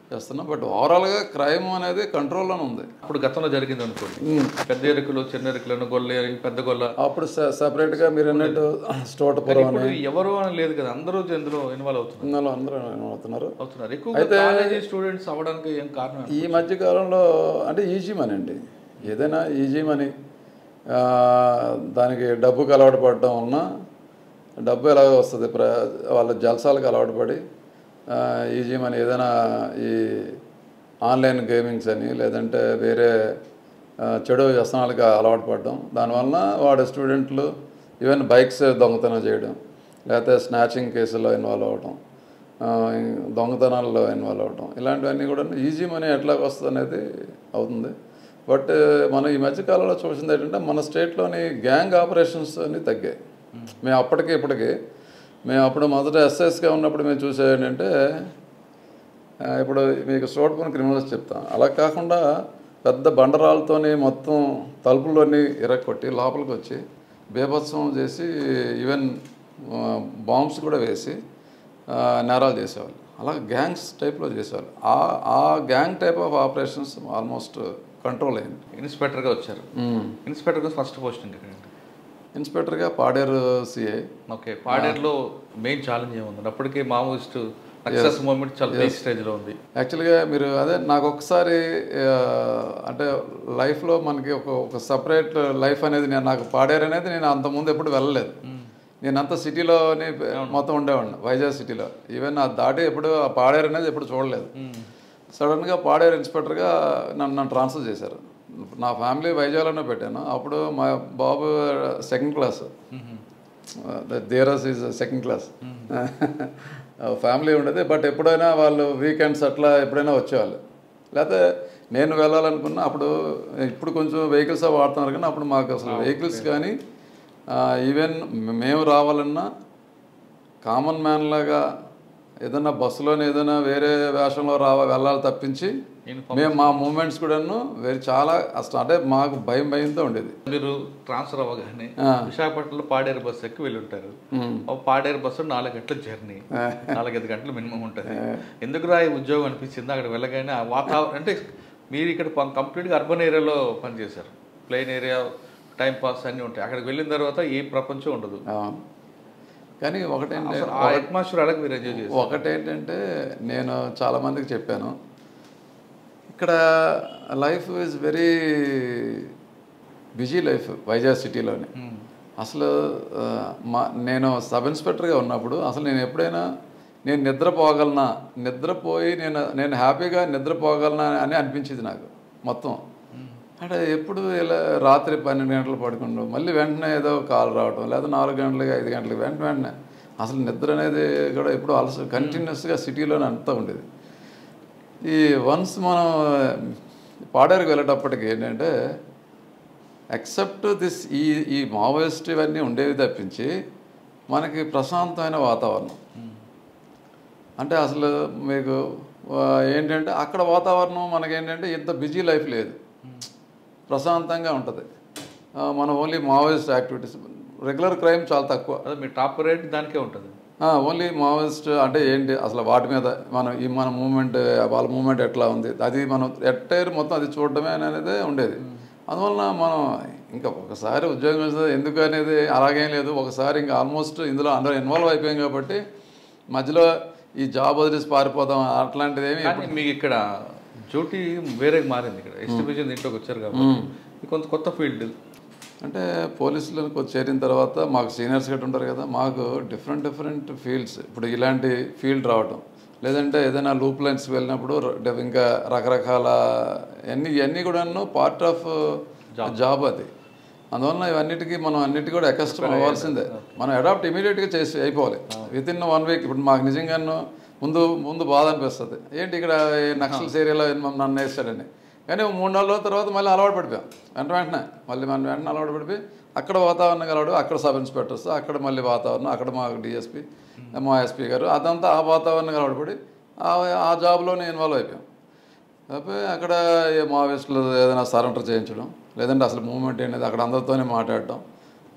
B: చేస్తున్నాం. బట్ ఓవరాల్గా క్రైమ్ అనేది కంట్రోల్లోనే ఉంది.
A: అప్పుడు గతంలో జరిగింది అనుకోండి, పెద్ద ఎరుకులు, చిన్న ఎరుకులను, గొల్ల, పెద్ద గొల్ల,
B: అప్పుడు సెపరేట్గా మీరు అన్నట్టు స్టోటపురం అని
A: ఎవరు అని లేదు కదా, అందరూ ఇందులో ఇన్వాల్వ్ అవుతున్నారు.
B: అందరూ ఇన్వాల్వ్ అవుతున్నారు.
A: ఎక్కువ స్టూడెంట్స్ అవ్వడానికి ఏం కారణం?
B: ఈ మధ్య కాలంలో అంటే ఈజీ మనీ అండి, ఏదైనా ఈజీ మనీ, దానికి డబ్బుకి అలవాటు పడడం వలన డబ్బు ఎలాగ వస్తుంది, వాళ్ళ జల్సాలకు అలవాటు పడి ఈజీ మనీ ఏదైనా ఈ ఆన్లైన్ గేమింగ్స్ అని లేదంటే వేరే చెడు వ్యసనాలకు అలవాటు పడడం, దానివల్ల వాడు స్టూడెంట్లు ఈవెన్ బైక్స్ దొంగతనం చేయడం, లేకపోతే స్నాచింగ్ కేసుల్లో ఇన్వాల్వ్ అవ్వడం, దొంగతనాల్లో ఇన్వాల్వ్ అవ్వడం, ఇలాంటివన్నీ కూడా ఈజీ మనీ ఎట్లాగ వస్తుంది అనేది అవుతుంది. బట్ మనం ఈ మధ్యకాలంలో చూసింది ఏంటంటే మన స్టేట్లోని గ్యాంగ్ ఆపరేషన్స్ అన్నీ తగ్గాయి. మేము ఇప్పటికీ మేము అప్పుడు మొదట ఎస్ఎస్గా ఉన్నప్పుడు మేము చూసేది ఏంటంటే, ఇప్పుడు మీకు స్టోటపురం క్రిమినల్స్ చెప్తాం, అలా కాకుండా పెద్ద బండరాలతోని మొత్తం తలుపుల్లోని ఇరక్కొట్టి లోపలికి వచ్చి బీభత్సం చేసి ఈవెన్ బాంబ్స్ కూడా వేసి నేరాలు చేసేవాళ్ళు. అలా గ్యాంగ్స్ టైప్లో చేసేవాళ్ళు. ఆ gang type of operations almost control అయింది.
A: ఇన్స్పెక్టర్గా వచ్చారు. ఇన్స్పెక్టర్గా ఫస్ట్ పోస్టింగ్
B: ఇన్స్పెక్టర్గా పాడేరు సిఐ.
A: ఓకే, పాడేరులో మెయిన్ ఛాలెంజ్ ఏముంది? అప్పటికే మావోయిస్ట్ సక్సెస్ మూమెంట్ చాలా బేస్ స్టేజ్లో ఉంది.
B: యాక్చువల్గా మీరు నాకు ఒకసారి అంటే లైఫ్లో మనకి ఒక సపరేట్ లైఫ్ అనేది నాకు పాడేరు అనేది నేను అంతకుముందు ఎప్పుడు వెళ్ళలేదు. నేను అంతా సిటీలోనే మొత్తం ఉండేవాడిని, వైజాగ్ సిటీలో. ఈవెన్ ఆ దాటి ఎప్పుడు ఆ పాడేరు అనేది ఎప్పుడు చూడలేదు. సడన్గా పాడేరు ఇన్స్పెక్టర్గా నన్ను ట్రాన్స్ఫర్ చేశారు. నా ఫ్యామిలీ వైజాగ్లోనే పెట్టాను. అప్పుడు మా బాబు 2nd class, ధీరస్ ఈజ్ 2nd class ఫ్యామిలీ ఉండేది. బట్ ఎప్పుడైనా వాళ్ళు వీకెండ్స్ అట్లా ఎప్పుడైనా వచ్చేవాళ్ళు. లేకపోతే నేను వెళ్ళాలనుకున్నా ఇప్పుడు కొంచెం వెహికల్స్ వాడుతున్నారు, కానీ అప్పుడు మాకు అసలు వెహికల్స్ కానీ ఈవెన్ మేము రావాలన్నా కామన్ మ్యాన్ లాగా ఏదైనా బస్సులోనే ఏదైనా వేరే వేషంలో వెళ్ళాలి తప్పించి మేము మా మూమెంట్స్ కూడాను చాలా అసలు అంటే మాకు భయంతో ఉండేది.
A: మీరు ట్రాన్స్ఫర్ అవ్వగానే విశాఖపట్నంలో పాడేరు బస్సు ఎక్కి వెళ్ళి ఉంటారు. పాడేరు బస్సు 4 గంటల జర్నీ, 4-5 గంటలు మినిమం ఉంటుంది. ఎందుకు రా ఈ ఉద్యోగం అనిపించింది అక్కడ వెళ్ళగానే? ఆ వాతావరణం అంటే మీరు ఇక్కడ కంప్లీట్గా అర్బన్ ఏరియాలో పనిచేశారు, ప్లెయిన్ ఏరియా, టైం పాస్ అన్నీ ఉంటాయి. అక్కడికి వెళ్ళిన తర్వాత ఏ ప్రపంచం ఉండదు.
B: కానీ ఒకటేంటంటే
A: ఆ అట్మాస్ఫియర్ అడగ మీరు ఎంజాయ్ చేస్తారు.
B: ఒకటేంటంటే నేను చాలామందికి చెప్పాను, ఇక్కడ life is very busy life Vizag సిటీలోనే. అసలు నేను సబ్ ఇన్స్పెక్టర్గా ఉన్నప్పుడు అసలు నేను ఎప్పుడైనా నేను నిద్రపోగలనా, నిద్రపోయి నేను హ్యాపీగా నిద్రపోగలనా అని అనిపించింది నాకు మొత్తం. అంటే ఎప్పుడు ఇలా రాత్రి 12 గంటలు పడుకుంటాం, మళ్ళీ వెంటనే ఏదో కాల్ రావటం, లేదా 4 గంటలకి 5 గంటలకి వెంటనే అసలు నిద్ర అనేది కూడా ఎప్పుడు కంటిన్యూస్గా సిటీలోనే అంతా ఉండేది. ఈ వన్స్ మనం పాడేరుకు వెళ్ళేటప్పటికి ఏంటంటే ఎక్సెప్ట్ దిస్ ఈ మావోయిస్ట్ ఇవన్నీ ఉండేవి తప్పించి మనకి ప్రశాంతమైన వాతావరణం. అంటే అసలు మీకు ఏంటంటే అక్కడ వాతావరణం మనకేంటంటే ఇంత బిజీ లైఫ్ లేదు, ప్రశాంతంగా ఉంటుంది. మనం only Maoist activities, regular crime చాలా తక్కువ.
A: అదే మీ టాప్ రేట్ దానికే ఉంటుంది.
B: ఓన్లీ మావోయిస్ట్ అంటే ఏంటి అసలు వాటి మీద మన మూమెంట్, వాళ్ళ మూమెంట్ ఎట్లా ఉంది, అది మనం ఎట్టైర్ మొత్తం అది చూడడమే అనేది ఉండేది. అందువలన మనం ఇంకా ఒకసారి ఉద్యోగం చేస్తే ఎందుకు అనేది అలాగేం లేదు. ఒకసారి ఇంకా ఆల్మోస్ట్ ఇందులో అందరూ ఇన్వాల్వ్ అయిపోయాం కాబట్టి మధ్యలో ఈ జాబ్ వదిలేసి పారిపోదాం అట్లాంటిది ఏమి.
A: మీకు ఇక్కడ డ్యూటీ వేరే మారింది, ఇక్కడ ఎస్టిబిషన్ దీంట్లోకి వచ్చారు కాబట్టి కొంత కొత్త ఫీల్డ్.
B: అంటే పోలీసులకు చేరిన తర్వాత మాకు సీనియర్స్ గట్రా ఉంటారు కదా, మాకు డిఫరెంట్ ఫీల్డ్స్, ఇప్పుడు ఇలాంటి ఫీల్డ్ రావటం, లేదంటే ఏదైనా లూప్ లైన్స్కి వెళ్ళినప్పుడు ఇంకా రకరకాల ఇవన్నీ కూడాను పార్ట్ ఆఫ్ జాబ్ అది. అందువలన ఇవన్నిటికీ మనం అన్నిటికీ కూడా అకస్టమ్ అవ్వాల్సిందే. మనం అడాప్ట్ ఇమీడియట్గా చేసి అయిపోవాలి విత్ ఇన్ 1 వీక్. ఇప్పుడు మాకు నిజంగాను ముందు బాధ అనిపిస్తుంది, ఏంటి ఇక్కడ నక్సల్స్ ఏరియాలో నన్ను వేస్తాడని. కానీ 3-4 రోజుల తర్వాత మళ్ళీ అలవాటు పడిపోయాం. వెంటనే మనం వెంటనే అలవాటు పడిపోయి అక్కడ వాతావరణం కలవడం, అక్కడ సబ్ ఇన్స్పెక్టర్స్, అక్కడ మళ్ళీ వాతావరణం, అక్కడ మాకు డిఎస్పీ, మా ఎస్పీ గారు, అదంతా ఆ వాతావరణం అలవాటు పడి ఆ జాబ్లోనే ఇన్వాల్వ్ అయిపోయాం. అయిపోయి అక్కడ మావోయిస్టులు ఏదైనా సరెండర్ చేయించడం, లేదంటే అసలు మూవ్మెంట్ అనేది అక్కడ అందరితోనే మాట్లాడటం,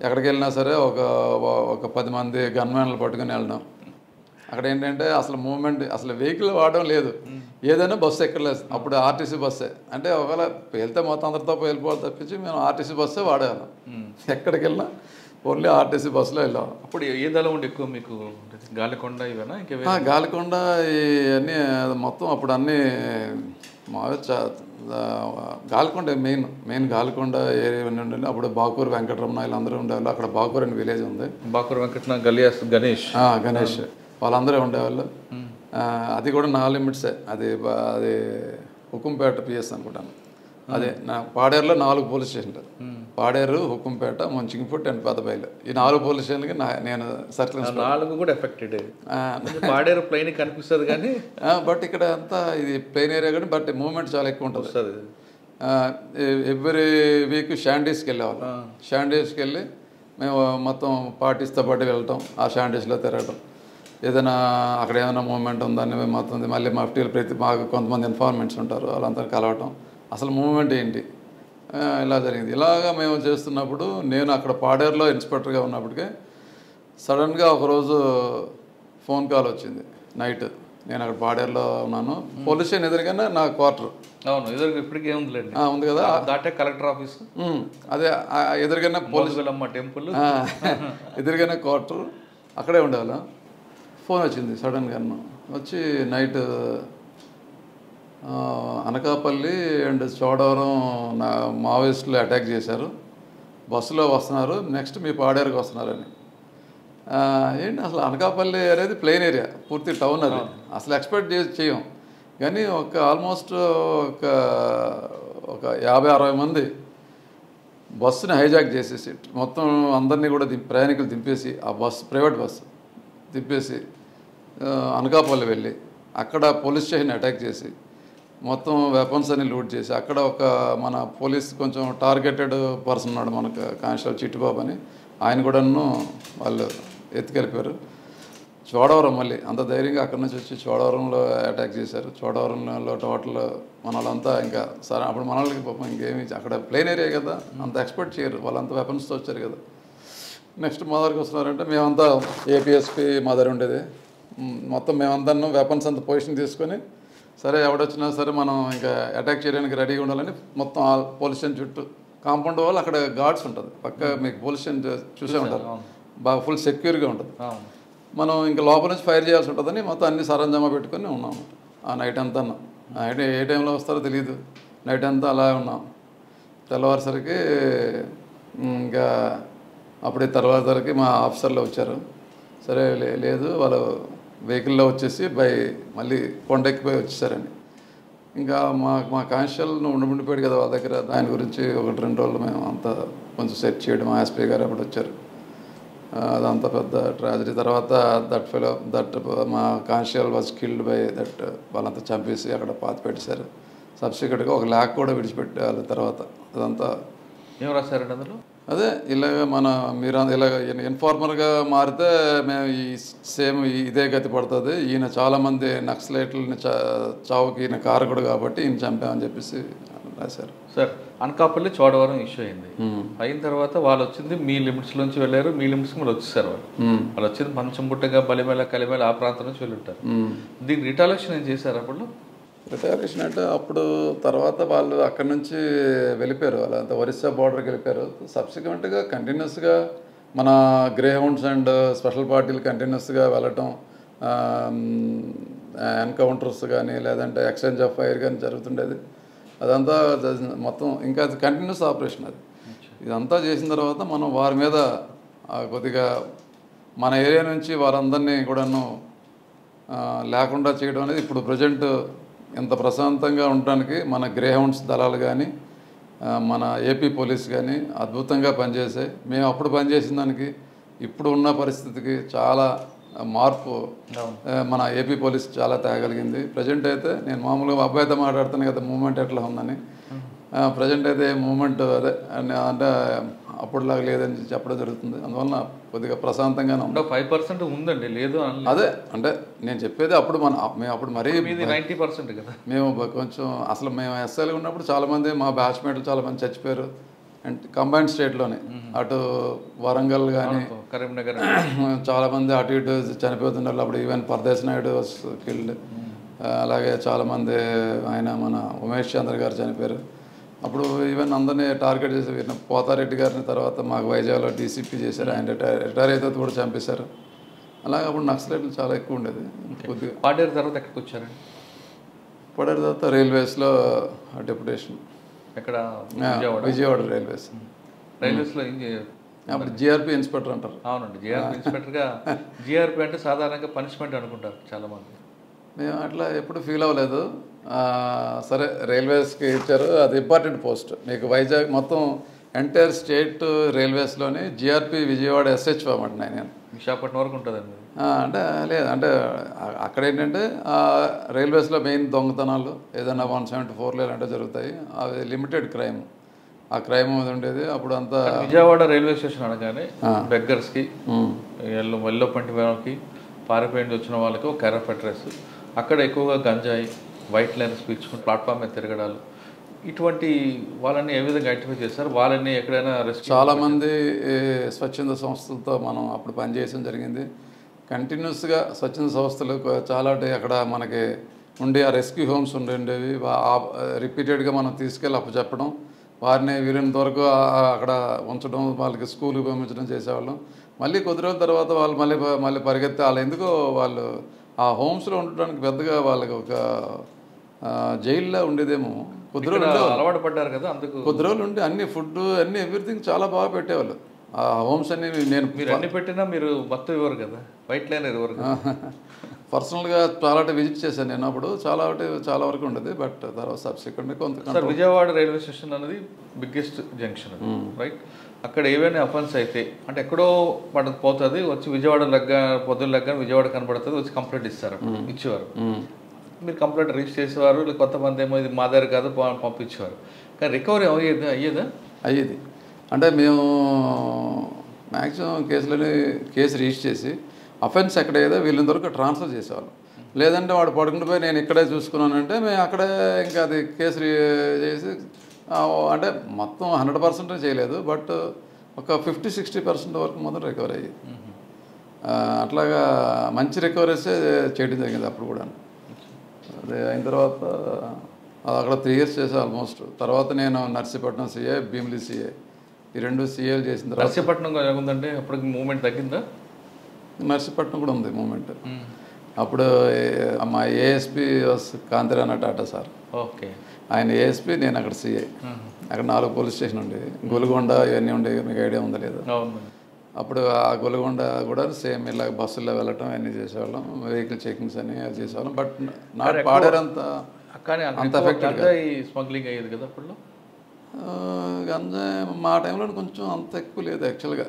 B: ఎక్కడికి వెళ్ళినా సరే ఒక 10 మంది గన్మెన్లు పట్టుకుని వెళ్ళడం. అక్కడ ఏంటంటే అసలు మూవ్మెంట్, అసలు వెహికల్ వాడడం లేదు, ఏదైనా బస్సు ఎక్కడలేదు. అప్పుడు ఆర్టీసీ బస్సే, అంటే ఒకవేళ వెళ్తే మొత్తం అందరితో వెళ్ళిపోవాలి తప్పించి మేము ఆర్టీసీ బస్సే వాడేవాళ్ళం. ఎక్కడికి వెళ్ళినా ఓన్లీ ఆర్టీసీ బస్సులో వెళ్ళాం.
A: అప్పుడు ఏ దళం ఉండి ఎక్కువ మీకు? గాలికొండ ఇవేనా? ఇంకా
B: గాలికొండ ఇవన్నీ మొత్తం అప్పుడు అన్నీ గాలికొండ మెయిన్ గాలికొండ ఏరియా ఉండండి. అప్పుడు బాకూరు వెంకటరమణ వీళ్ళందరూ ఉండేవాళ్ళు. అక్కడ బాకూరు అని విలేజ్ ఉంది,
A: బాకూరు వెంకట గణేష్
B: వాళ్ళందరూ ఉండేవాళ్ళు. అది కూడా నా లిమిట్సే. అది హుకుంపేట పిఎస్ అనుకుంటాను. అదే నా పాడేరులో 4 పోలీస్ స్టేషన్లు, పాడేరు, హుకుంపేట, మంచిగిపూట్ అండ్ పెద్దబయలు. ఈ 4 పోలీస్ స్టేషన్లకి నేను సర్కిల్
A: 4 కూడా ఎఫెక్టెడ్. పాడేరు ప్లెయిన్ కనిపిస్తుంది కానీ
B: బట్ ఇక్కడ అంతా ఇది ప్లెయిన్ ఏరియా కానీ బట్ మూవ్మెంట్ చాలా ఎక్కువ ఉంటుంది. ఎవ్రీ వీక్ షాండీస్కి వెళ్ళేవాళ్ళం. షాండీస్కి వెళ్ళి మేము మొత్తం పార్టీస్తో పాటు వెళ్ళటం, ఆ షాండీస్లో తిరగటం, ఏదైనా అక్కడ ఏదైనా మూవ్మెంట్ ఉందని మొత్తం మళ్ళీ మఫ్టీలు మాకు కొంతమంది ఇన్ఫార్మెంట్స్ ఉంటారు, వాళ్ళంతా కలవటం, అసలు మూవ్మెంట్ ఏంటి, ఇలా జరిగింది. ఇలాగా మేము చేస్తున్నప్పుడు నేను అక్కడ పాడేరులో ఇన్స్పెక్టర్గా ఉన్నప్పటికే సడన్గా ఒకరోజు ఫోన్ కాల్ వచ్చింది నైట్. నేను అక్కడ పాడేరులో ఉన్నాను, పోలీస్ స్టేషన్ ఎదురుగానే నా క్వార్టర్.
A: అవును, ఎదురుగా ఇప్పటికే
B: ఉంది కదా,
A: దాటే కలెక్టర్ ఆఫీస్,
B: అదే ఎదురుగానే పోలీస్
A: టెంపుల్,
B: ఎదురుగానే క్వార్టర్, అక్కడే ఉండేవాళ్ళం. ఫోన్ వచ్చింది సడన్గా, వచ్చి నైట్ అనకాపల్లి అండ్ చోడవరం మావోయిస్టులు అటాక్ చేశారు, బస్సులో వస్తున్నారు, నెక్స్ట్ మీ పాడేరుకి వస్తున్నారని. ఏంటి అసలు అనకాపల్లి అనేది ప్లెయిన్ ఏరియా, పూర్తి టౌన్, అది అసలు ఎక్స్పెక్ట్ చేయం. కానీ ఆల్మోస్ట్ ఒక 50-60 మంది బస్సుని హైజాక్ చేసేసి మొత్తం అందరినీ కూడా ప్రయాణికులు దింపేసి ఆ ప్రైవేట్ బస్సు దింపేసి అనకాపల్లి వెళ్ళి అక్కడ పోలీస్ స్టేషన్ అటాక్ చేసి మొత్తం వెపన్స్ అన్ని లూట్ చేసి అక్కడ మన పోలీస్ కొంచెం టార్గెటెడ్ పర్సన్ ఉన్నాడు మనకు, కానిస్టేబుల్ చిట్టిబాబు అని, ఆయన కూడాను వాళ్ళు ఎత్తుకెళ్ళిపోయారు. చోడవరం మళ్ళీ అంత ధైర్యంగా అక్కడి నుంచి వచ్చి చోడవరంలో అటాక్ చేశారు. చోడవరంలో టోటల్ మన వాళ్ళంతా ఇంకా సరే అప్పుడు మన వాళ్ళకి పాపం ఇంకేమి అక్కడ ప్లేన్ ఏరియా కదా, అంత ఎక్స్పెక్ట్ చేయరు, వాళ్ళంతా వెపన్స్తో వచ్చారు కదా. నెక్స్ట్ మదర్కి వస్తున్నారంటే మేమంతా ఏపీఎస్పీ మదర్ ఉండేది, మొత్తం మేమంతా వెపన్స్ అంత పొజిషన్ తీసుకొని సరే ఎవడొచ్చినా సరే మనం ఇంకా అటాక్ చేయడానికి రెడీగా ఉండాలని మొత్తం పోలీస్ స్టేషన్ చుట్టూ కాంపౌండ్ వాళ్ళు అక్కడ గార్డ్స్ ఉంటుంది పక్క, మీకు పోలీస్ స్టేషన్ చూసే ఉంటారు, బాగా ఫుల్ సెక్యూర్గా ఉంటుంది. మనం ఇంకా లోపల నుంచి ఫైర్ చేయాల్సి ఉంటుందని మొత్తం అన్ని సరంజామా పెట్టుకొని ఉన్నాం ఆ నైట్ అంతా. నైట్ ఏ టైంలో వస్తారో తెలియదు, నైట్ అంతా అలా ఉన్నాం. తెల్లవారుసరికి ఇంకా అప్పుడే తర్వాతకి మా ఆఫీసర్లు వచ్చారు. సరే లేదు వాళ్ళు వెహికల్లో వచ్చేసి మళ్ళీ కొండెక్కిపోయి వచ్చేసారని. ఇంకా మా కానిస్టేబుల్ ఉండిపోయాడు కదా వాళ్ళ దగ్గర, దాని గురించి 1-2 రోజులు మేము అంతా కొంచెం సెట్ చేయడం. ఎస్పీ గారు అప్పుడు వచ్చారు, అదంతా పెద్ద ట్రాజడీ. తర్వాత దట్ మా constable was killed by that, వాళ్ళంతా చంపేసి అక్కడ పాతి పెట్టేశారు. సబ్సిక్వెంట్గా ఒక ల్యాక్ కూడా విడిచిపెట్టారు. తర్వాత అదంతా
A: ఏం రాశారండి అందులో?
B: అదే ఇలాగ మీరు ఇలాగ ఇన్ఫార్మర్గా మారితే మేము సేమ్ ఇదే గతి పడుతుంది, ఈయన చాలామంది నక్సలైట్లని చావుకి ఈయన కారకుడు కాబట్టి ఈయన చంపామని చెప్పేసి రాశారు.
A: సార్ అనకాపల్లి చోడవరం ఇష్యూ అయింది, అయిన తర్వాత వాళ్ళు వచ్చింది మీ లిమిట్స్లోంచి వెళ్ళారు, మీ లిమిట్స్కి మీరు వచ్చేసారు. వాళ్ళు వచ్చింది మంచంబుట్టగా బలిమేళ కలిమేళ ఆ ప్రాంతం నుంచి వెళ్ళుంటారు. దీన్ని రిటాలియేషన్ ఏం చేశారు అప్పుడు?
B: రిటాలియేషన్ అంటే అప్పుడు తర్వాత వాళ్ళు అక్కడి నుంచి వెళ్ళిపోయారు, వాళ్ళంతా ఒరిస్సా బార్డర్కి వెళ్ళిపోయారు. సబ్సిక్వెంట్గా కంటిన్యూస్గా మన గ్రే హౌండ్స్ అండ్ స్పెషల్ పార్టీలు కంటిన్యూస్గా వెళ్ళటం, ఎన్కౌంటర్స్ కానీ లేదంటే ఎక్స్చేంజ్ ఆఫ్ ఫైర్ కానీ జరుగుతుండేది. అదంతా మొత్తం ఇంకా అది కంటిన్యూస్ ఆపరేషన్. అది ఇదంతా చేసిన తర్వాత మనం వారి మీద కొద్దిగా మన ఏరియా నుంచి వారందరినీ కూడాను లేకుండా చేయడం అనేది ఇప్పుడు ప్రజెంట్ ఇంత ప్రశాంతంగా ఉండడానికి మన గ్రే హౌండ్స్ దళాలు కానీ మన ఏపీ పోలీస్ కానీ అద్భుతంగా పనిచేసాయి. మేము అప్పుడు పనిచేసిన దానికి ఇప్పుడు ఉన్న పరిస్థితికి చాలా మార్పు మన ఏపీ పోలీస్ చాలా తేగలిగింది. ప్రజెంట్ అయితే నేను మామూలుగా అబ్బాయితో మాట్లాడుతాను కదా మూమెంట్ ఎట్లా ఉందని, ప్రజెంట్ అయితే మూమెంట్ అదే అంటే అప్పుడులాగా లేదని చెప్పడం జరుగుతుంది. అందువల్ల కొద్దిగా ప్రశాంతంగానే ఉంది.
A: 5% ఉందండి, లేదు
B: అదే అంటే నేను చెప్పేది అప్పుడు మేము అప్పుడు మరీ
A: 90% కదా.
B: మేము కొంచెం అసలు మేము ఎస్ఐలు ఉన్నప్పుడు చాలామంది మా బ్యాచ్మేట్లు చాలామంది చచ్చిపోయారు అండ్ కంబైన్డ్ స్టేట్లోనే, అటు వరంగల్ కానీ
A: కరీంనగర్
B: చాలామంది అటు ఇటు చనిపోతున్నారు. అప్పుడు even Pardes Naidu was killed, అలాగే చాలామంది ఆయన మన ఉమేష్ చంద్ర గారు చనిపోయారు. అప్పుడు ఈవెన్ అందరినీ టార్గెట్ చేసి పోతారెడ్డి గారిని తర్వాత మాకు వైజాగ్లో డీసీపీ చేశారు, ఆయన రిటైర్ అయితే కూడా చంపేశారు. అలాగే అప్పుడు నక్సలైట్లు చాలా ఎక్కువ ఉండేది. కొద్దిగా
A: పాడేరు తర్వాత ఎక్కడికి వచ్చారండి?
B: పాడేరు తర్వాత రైల్వేస్లో డెప్యుటేషన్,
A: ఎక్కడ?
B: విజయవాడ రైల్వేస్లో అప్పుడు జిఆర్పి ఇన్స్పెక్టర్ అంటారు.
A: అవునండి, జిఆర్పి ఇన్స్పెక్టర్గా. జిఆర్పి అంటే సాధారణంగా పనిష్మెంట్ అనుకుంటారు చాలామంది.
B: మేము అట్లా ఎప్పుడు ఫీల్ అవ్వలేదు. సరే రైల్వేస్కి ఇచ్చారు, అది ఇంపార్టెంట్ పోస్ట్. మీకు వైజాగ్ మొత్తం ఎంటైర్ స్టేట్ రైల్వేస్లోని జిఆర్పి విజయవాడ ఎస్హెచ్ఓ అన్నమాట నేను.
A: విశాఖపట్నం వరకు ఉంటుందండి.
B: అంటే లేదు అంటే అక్కడ ఏంటంటే రైల్వేస్లో మెయిన్ దొంగతనాలు ఏదైనా 174 ఇలాంటివి జరుగుతాయి, అవి లిమిటెడ్ క్రైమ్. ఆ క్రైమ్ మీద ఉండేది అప్పుడు అంతా.
A: విజయవాడ రైల్వే స్టేషన్ అనగానే బెగ్గర్స్కి, ఎల్లో పంటి వాళ్ళకి, పారిపోయింది వచ్చిన వాళ్ళకి ఒక క్యారెఫ్ అడ్రస్, అక్కడ ఎక్కువగా గంజాయి, వైట్ లైన్స్ పీల్చుకుని ప్లాట్ఫామ్ మీద తిరగడాలు, ఇటువంటి వాళ్ళని ఏ విధంగా ఐడెంటిఫై చేస్తారు? వాళ్ళని ఎక్కడైనా రెస్క్యూ?
B: చాలామంది స్వచ్ఛంద సంస్థలతో మనం అప్పుడు పనిచేయడం జరిగింది. కంటిన్యూస్గా స్వచ్ఛంద సంస్థలు చాలా అక్కడ మనకి ఉండి ఆ రెస్క్యూ హోమ్స్ ఉండేవి. రిపీటెడ్గా మనం తీసుకెళ్ళి అప్పు చెప్పడం, వారిని వీరినంత వరకు అక్కడ ఉంచడం, వాళ్ళకి స్కూల్కి పంపించడం చేసేవాళ్ళం. మళ్ళీ కొద్ది రోజుల తర్వాత వాళ్ళు మళ్ళీ పరిగెత్తి వాళ్ళు ఎందుకో వాళ్ళు ఆ హోమ్స్లో ఉండడానికి పెద్దగా వాళ్ళకి ఒక జైల్లో ఉండేదేమో. కొద్ది రోజులు
A: అలవాటు పడ్డారు కదా, అందుకు
B: కొద్ది రోజులు ఉండి అన్ని ఫుడ్ అన్ని ఎవ్రీథింగ్ చాలా బాగా పెట్టేవాళ్ళు. ఆ హోమ్స్ అన్ని మీరు
A: అన్ని పెట్టినా మీరు మొత్తం ఇవ్వరు కదా, వైట్ లైన్ ఇవ్వరు.
B: పర్సనల్గా చాలా విజిట్ చేశాను నేను అప్పుడు, చాలా వరకు ఉండేది. బట్ తర్వాత సబ్సిక్వెంట్గా కొంత.
A: విజయవాడ రైల్వే స్టేషన్ అనేది బిగ్గెస్ట్ జంక్షన్, రైట్? అక్కడ ఏవైనా అఫెన్స్ అయితే అంటే ఎక్కడో మనకు పోతుంది, వచ్చి విజయవాడ పొద్దున్న విజయవాడ కనబడుతుంది, వచ్చి కంప్లైంట్ ఇచ్చేవారు. మీరు కంప్లైంట్ రిజిస్టర్ చేసేవారు, కొంతమంది ఏమో ఇది మా దగ్గర కాదు పంపించేవారు. కానీ రికవరీ అయ్యేది
B: అంటే మేము మ్యాక్సిమం కేసు రిజిస్టర్ చేసి అఫెన్స్ ఎక్కడ ఏదో వీళ్ళని వరకు ట్రాన్స్ఫర్ చేసేవాళ్ళం. లేదంటే వాడు పడుకుంటూ పోయి నేను ఇక్కడే చూసుకున్నానంటే మేము అక్కడే ఇంకా అది కేసు చేసి అంటే మొత్తం 100% చేయలేదు, బట్ ఒక 50-60% వరకు మొత్తం రికవర్ అయ్యి అట్లాగా మంచి రికవరీసే చేయడం జరిగింది అప్పుడు కూడా. అదే అయిన తర్వాత అక్కడ 3 years చేసా ఆల్మోస్ట్. తర్వాత నేను నర్సీపట్నం సిఏ, భీమిలి సిఏ, ఈ 2 సిఏలు చేసిన తర్వాత
A: నర్సీపట్నం ఉందంటే అప్పటికి మూమెంట్ తగ్గిందా?
B: నర్సీపట్నం కూడా ఉంది మూమెంట్. అప్పుడు మా ASP Kanti Rana Tata sir,
A: okay,
B: ఆయన ఏఎస్పీ, నేను అక్కడ సిఐ. అక్కడ 4 పోలీస్ స్టేషన్ ఉండేవి, గొలుగొండ ఇవన్నీ ఉండేవి, మీకు ఐడియా ఉందా లేదా? అప్పుడు ఆ గొలుగొండ కూడా సేమ్ ఇలా బస్సుల్లో వెళ్ళటం అన్నీ చేసేవాళ్ళం, వెహికల్ చెకింగ్స్ అని అది చేసేవాళ్ళం. బట్ నాట్ పాడేరంత అంత ఎఫెక్టెడ్
A: స్మగ్లింగ్ అయ్యేది కదా అప్పుడు.
B: గంజాయి మా టైంలో కొంచెం అంత ఎక్కువ లేదు యాక్చువల్గా.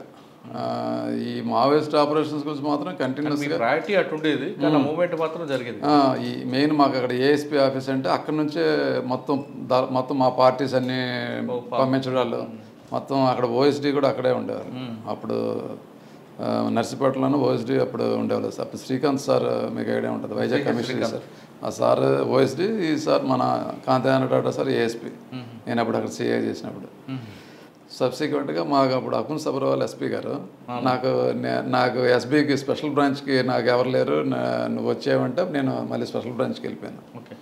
B: ఈ మావోయిస్ట్ ఆపరేషన్స్ గురించి మాత్రం కంటిన్యూస్గా
A: ప్రయారిటీ అటు ఉండేది, కానీ మూమెంట్ మాత్రం జరిగేది.
B: ఈ మెయిన్ మాకు అక్కడ ఏఎస్పీ ఆఫీస్ అంటే అక్కడ నుంచే మొత్తం మా పార్టీస్ అన్నీ పంపించడం వాళ్ళు మొత్తం అక్కడ ఓఎస్డీ కూడా అక్కడే ఉండేవారు. అప్పుడు నర్సీపట్నంలోనూ ఓఎస్డీ అప్పుడు ఉండేవాళ్ళు. అప్పుడు శ్రీకాంత్ సార్ మీకు ఐడియా ఉంటుంది, వైజాగ్ కమిషనర్ సార్. ఆ సార్ ఓఎస్డీ, ఈ సార్ మన కాంతిరాణ టాటా సార్ ఏఎస్పీ. నేను అప్పుడు అక్కడ సిఐ చేసినప్పుడు. సబ్సిక్వెంట్గా మాకు అప్పుడు అకున్ సబర్వాల్ ఎస్పీ గారు నాకు ఎస్బీకి స్పెషల్ బ్రాంచ్కి నాకు ఎవరు లేరు, నువ్వు వచ్చేవంటే నేను మళ్ళీ స్పెషల్ బ్రాంచ్కి వెళ్ళిపోయాను.
A: ఓకే,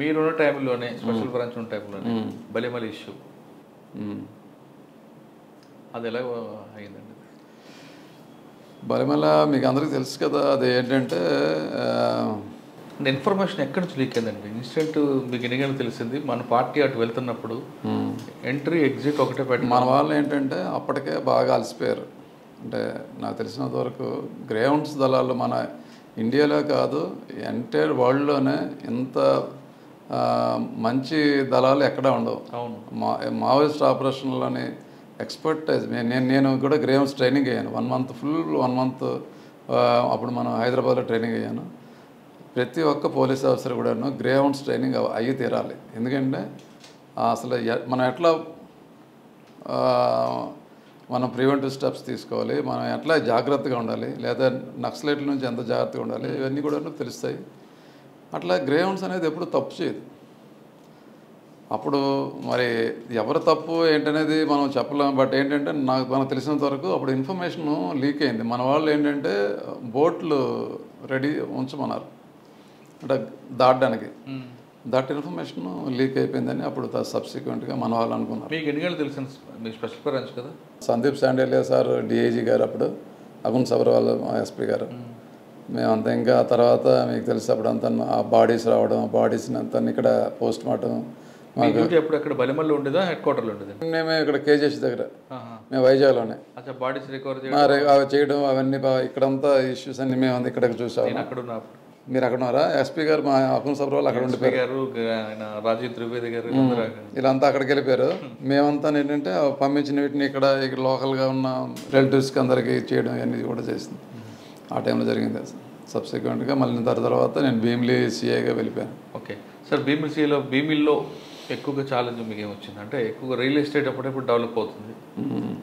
A: మీరున్న టైంలోనే స్పెషల్ బ్రాంచ్ ఉన్న టైంలోనే బలిమలి ఇష్యూ అది ఎలా అయిందండి?
B: బలిమల మీకు అందరికీ తెలుసు కదా, అది ఏంటంటే
A: ఇన్ఫర్మేషన్ ఎక్కడి నుంచి లీక్ అయిందండి? ఇన్సిడెంట్ మీకు ఎన్నికలు తెలిసింది, మన పార్టీ అటు వెళ్తున్నప్పుడు ఎంట్రీ ఎగ్జిట్ ఒకటే పెట్టి
B: మన వాళ్ళు ఏంటంటే అప్పటికే బాగా అలసిపోయారు. అంటే నాకు తెలిసినంత వరకు గ్రేహౌండ్స్ దళాలు మన ఇండియాలో కాదు ఎంటైర్ వరల్డ్లోనే ఇంత మంచి దళాలు ఎక్కడా ఉండవు.
A: అవును,
B: మావోయిస్ట్ ఆపరేషన్లోని ఎక్స్పర్టైజ్ నేను కూడా గ్రేహౌండ్స్ ట్రైనింగ్ అయ్యాను 1 month, ఫుల్ 1 month. అప్పుడు మనం హైదరాబాద్లో ట్రైనింగ్ అయ్యాను. ప్రతి ఒక్క పోలీస్ ఆఫీసర్ కూడాను గ్రేహౌండ్స్ ట్రైనింగ్ అయ్యి తీరాలి. ఎందుకంటే అసలు మనం ఎట్లా మనం ప్రివెంటివ్ స్టెప్స్ తీసుకోవాలి, మనం ఎట్లా జాగ్రత్తగా ఉండాలి, లేదా నక్సలైట్ల నుంచి ఎంత జాగ్రత్తగా ఉండాలి, ఇవన్నీ కూడా తెలుస్తాయి. అట్లా గ్రేహౌండ్స్ అనేది ఎప్పుడు తప్పు చేయదు. అప్పుడు మరి ఎవరు తప్పు ఏంటనేది మనం చెప్పలేము. బట్ ఏంటంటే మనకు తెలిసినంత వరకు అప్పుడు ఇన్ఫర్మేషన్ లీక్ అయింది. మన వాళ్ళు ఏంటంటే బోట్లు రెడీ ఉంచమన్నారు అంటే దాటడానికి. దట్ ఇన్ఫర్మేషన్ లీక్ అయిపోయిందని అప్పుడు సబ్సిక్వెంట్గా మన వాళ్ళు అనుకున్నారు.
A: మీకు ఎన్నికలు తెలిసిన మీ స్పెషల్ బ్రాంచ్ కదా?
B: సందీప్ శాండేలియా సార్ డిఐజీ గారు, అప్పుడు అకున్ సబర్వాల్ ఎస్పీ గారు, మేమంతా. ఇంకా తర్వాత మీకు తెలిసి అప్పుడు అంతా ఆ బాడీస్ రావడం, బాడీస్ని అంతా ఇక్కడ పోస్ట్ మార్టం.
A: ఎప్పుడు ఎక్కడ బలిమల్లో ఉండేదా, హెడ్ క్వార్టర్లో ఉండేది?
B: మేము ఇక్కడ కేజీహెచ్ దగ్గర, మేము వైజాగ్లోనే
A: బాడీస్ రికవర్
B: చేయడం అవన్నీ ఇక్కడంతా ఇష్యూస్ అన్ని మేము ఇక్కడ చూసాము.
A: అక్కడ
B: మీరు అక్కడ ఉన్నారా? ఎస్పీ గారు మా అకున్ సబర్వాల్ అక్కడ ఉండిపోయారు,
A: రాజీవ్ త్రివేది గారు
B: వీళ్ళంతా అక్కడికి వెళ్ళిపోయారు. మేమంతా ఏంటంటే పంపించిన వీటిని ఇక్కడ లోకల్గా ఉన్న రిలేటివ్స్కి అందరికీ చేయడం అనేది కూడా చేసింది. ఆ టైంలో జరిగింది. సబ్సిక్వెంట్గా మళ్ళీ తర్వాత నేను భీమిలి సిఐగా వెళ్ళిపోయాను.
A: ఓకే సార్, భీమిలిలో ఎక్కువగా ఛాలెంజ్ మీకు ఏమొచ్చింది అంటే ఎక్కువగా రియల్ ఎస్టేట్ అప్పుడప్పుడు డెవలప్ అవుతుంది,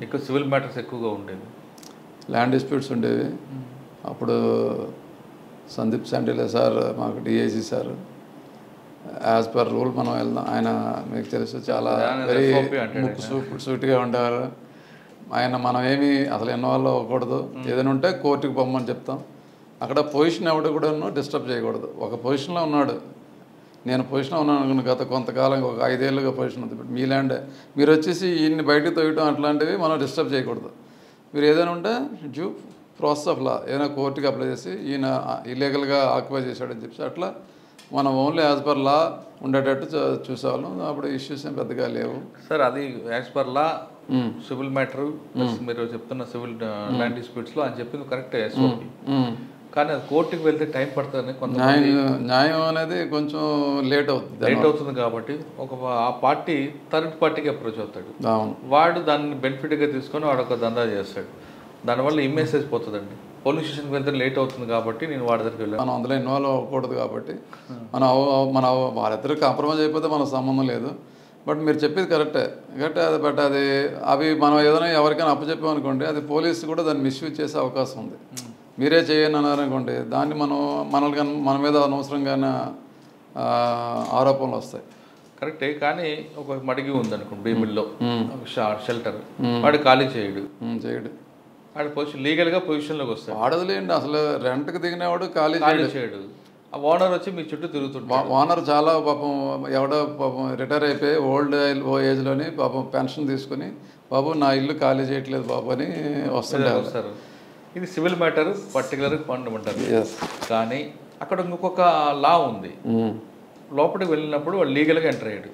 A: ఎక్కువ సివిల్ మ్యాటర్స్ ఎక్కువగా ఉండేవి,
B: ల్యాండ్ డిస్ప్యూట్స్ ఉండేవి. అప్పుడు సందీప్ శాండేలియా సార్ మాకు DIG sir as per rule మనం వెళ్దాం. ఆయన మీకు తెలుసు చాలా వెరీ సూటిగా ఉండేవారు. ఆయన మనం ఏమి అసలు ఇన్వాల్వ్ అవ్వకూడదు, ఏదైనా ఉంటే కోర్టుకు పొమ్మని చెప్తాం. అక్కడ పొజిషన్ ఎవడు కూడా డిస్టర్బ్ చేయకూడదు. ఒక పొజిషన్లో ఉన్నాడు, నేను పొజిషన్లో ఉన్నాను అనుకున్న గత కొంతకాలం ఒక 5 ఏళ్ళుగా పొజిషన్ ఉంది. మీ ల్యాండ్ మీరు వచ్చేసి ఈయన్ని బయటకు తోయటం అట్లాంటివి మనం డిస్టర్బ్ చేయకూడదు. మీరు ఏదైనా ఉంటే డ్యూ ప్రాసెస్ ఆఫ్ లా ఏదైనా కోర్టుకి అప్లై చేసి ఈయన ఇల్లీగల్గా ఆక్యుపై చేశాడని చెప్పి అట్లా మనం ఓన్లీ యాజ్ పర్ లా ఉండేటట్టు చూసేవాళ్ళం. అప్పుడు ఇష్యూస్ ఏం పెద్దగా లేవు
A: సార్. అది as per law civil matter మీరు చెప్తున్న సివిల్ ల్యాండ్ డిస్ప్యూట్స్లో అని చెప్పింది కరెక్టే, కానీ అది కోర్టుకి వెళ్తే టైం పడుతుంది.
B: న్యాయం అనేది కొంచెం లేట్
A: అవుతుంది కాబట్టి ఆ పార్టీ థర్డ్ పార్టీకి అప్రోచ్ అవుతాడు, వాడు దాన్ని బెనిఫిట్గా తీసుకొని వాడు ఒక దందా చేస్తాడు. దానివల్ల ఈ మెసేజ్ పోతుందండి. పోలీస్ స్టేషన్కి వెళ్తే లేట్ అవుతుంది కాబట్టి నేను వాడి దగ్గరికి వెళ్ళాను.
B: మనం అందులో ఇన్వాల్వ్ అవ్వకూడదు కాబట్టి మన వాళ్ళిద్దరు కాంప్రమైజ్ అయిపోతే మనకు సంబంధం లేదు. బట్ మీరు చెప్పేది కరెక్టే. బట్ అవి మనం ఏదైనా ఎవరికైనా అప్పచెప్పామనుకోండి, అది పోలీసు కూడా దాన్ని మిస్యూజ్ చేసే అవకాశం ఉంది. మీరే చేయని అన్నారనుకోండి దాన్ని మనల్ని మన మీద అనవసరంగానే ఆరోపణలు వస్తాయి.
A: కరెక్టే, కానీ ఒక మడిగి ఉందనుకోండి భీముల్లో షెల్టర్, వాడు ఖాళీ చేయడు. వాడు పొజిషన్ లీగల్గా పొజిషన్లోకి వస్తాడు.
B: వాడదులేండి, అసలు రెంట్కి దిగినవాడు ఖాళీ
A: చేయడు. ఆ ఓనర్ వచ్చి మీ చుట్టూ తిరుగుతుంటాడు.
B: ఓనర్ చాలా పాపం ఎవడో పాపం రిటైర్ అయిపోయి ఓల్డ్ ఏజ్లోని పాపం పెన్షన్ తీసుకుని బాబు నా ఇల్లు ఖాళీ చేయట్లేదు బాబు అని వస్తారు.
A: ఇది సివిల్ మ్యాటర్, పర్టికులర్ ఫండ్ అంటారు. కానీ అక్కడ ఇంకొక లా ఉంది. లోపలికి వెళ్ళినప్పుడు వాడు లీగల్గా ఎంటర్ అయ్యాడు,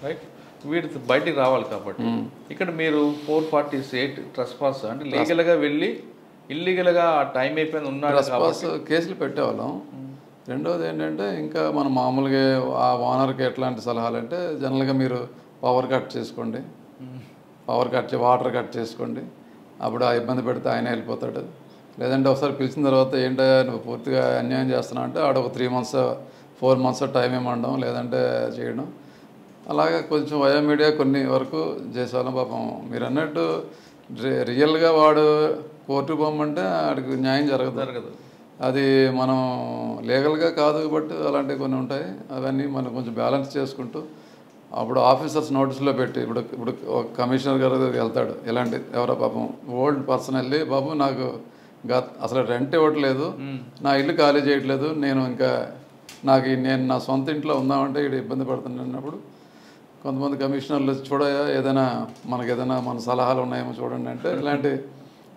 A: రైట్? వీడు బయటికి రావాలి కాబట్టి ఇక్కడ మీరు 448 ట్రెస్పాస్ అంటే లీగల్గా వెళ్ళి ఇల్లీగల్గా టైం అయిపోయింది ఉన్నాడు
B: ట్రెస్పాస్ కేసులు పెట్టేవాళ్ళం. రెండోది ఏంటంటే ఇంకా మనం మామూలుగా ఆ ఓనర్కి ఎట్లాంటి సలహాలు అంటే జనరల్గా మీరు పవర్ కట్ చేసుకోండి, వాటర్ కట్ చేసుకోండి, అప్పుడు ఆ ఇబ్బంది పెడితే ఆయన వెళ్ళిపోతాడు. లేదంటే ఒకసారి పిలిచిన తర్వాత ఏంటో నువ్వు పూర్తిగా అన్యాయం చేస్తున్నావు అంటే ఆడ ఒక 3 months 4 months టైం ఇవ్వడం, లేదంటే చేయడం. అలాగే కొంచెం మీడియా కొన్ని వరకు చేసేవాళ్ళం. పాపం మీరు అన్నట్టు రియల్గా వాడు కోర్టు పోమంటే వాడికి న్యాయం జరగదు. అది మనం లీగల్గా కాదు, బట్ అలాంటివి కొన్ని ఉంటాయి. అవన్నీ మనం కొంచెం బ్యాలెన్స్ చేసుకుంటూ అప్పుడు ఆఫీసర్స్ నోటీసులో పెట్టి ఇప్పుడు ఒక కమిషనర్ గారు వెళ్తాడు, ఇలాంటి ఎవరో పాపం ఓల్డ్ పర్సన్ వెళ్ళి బాబు నాకు అసలు రెంట్ ఇవ్వట్లేదు, నా ఇల్లు ఖాళీ చేయట్లేదు, నేను నా సొంత ఇంట్లో ఉందామంటే ఇక్కడ ఇబ్బంది పడుతున్నాను అన్నప్పుడు కొంతమంది కమిషనర్లు చూడయా మనకి ఏదైనా మన సలహాలు ఉన్నాయేమో చూడండి అంటే ఇలాంటి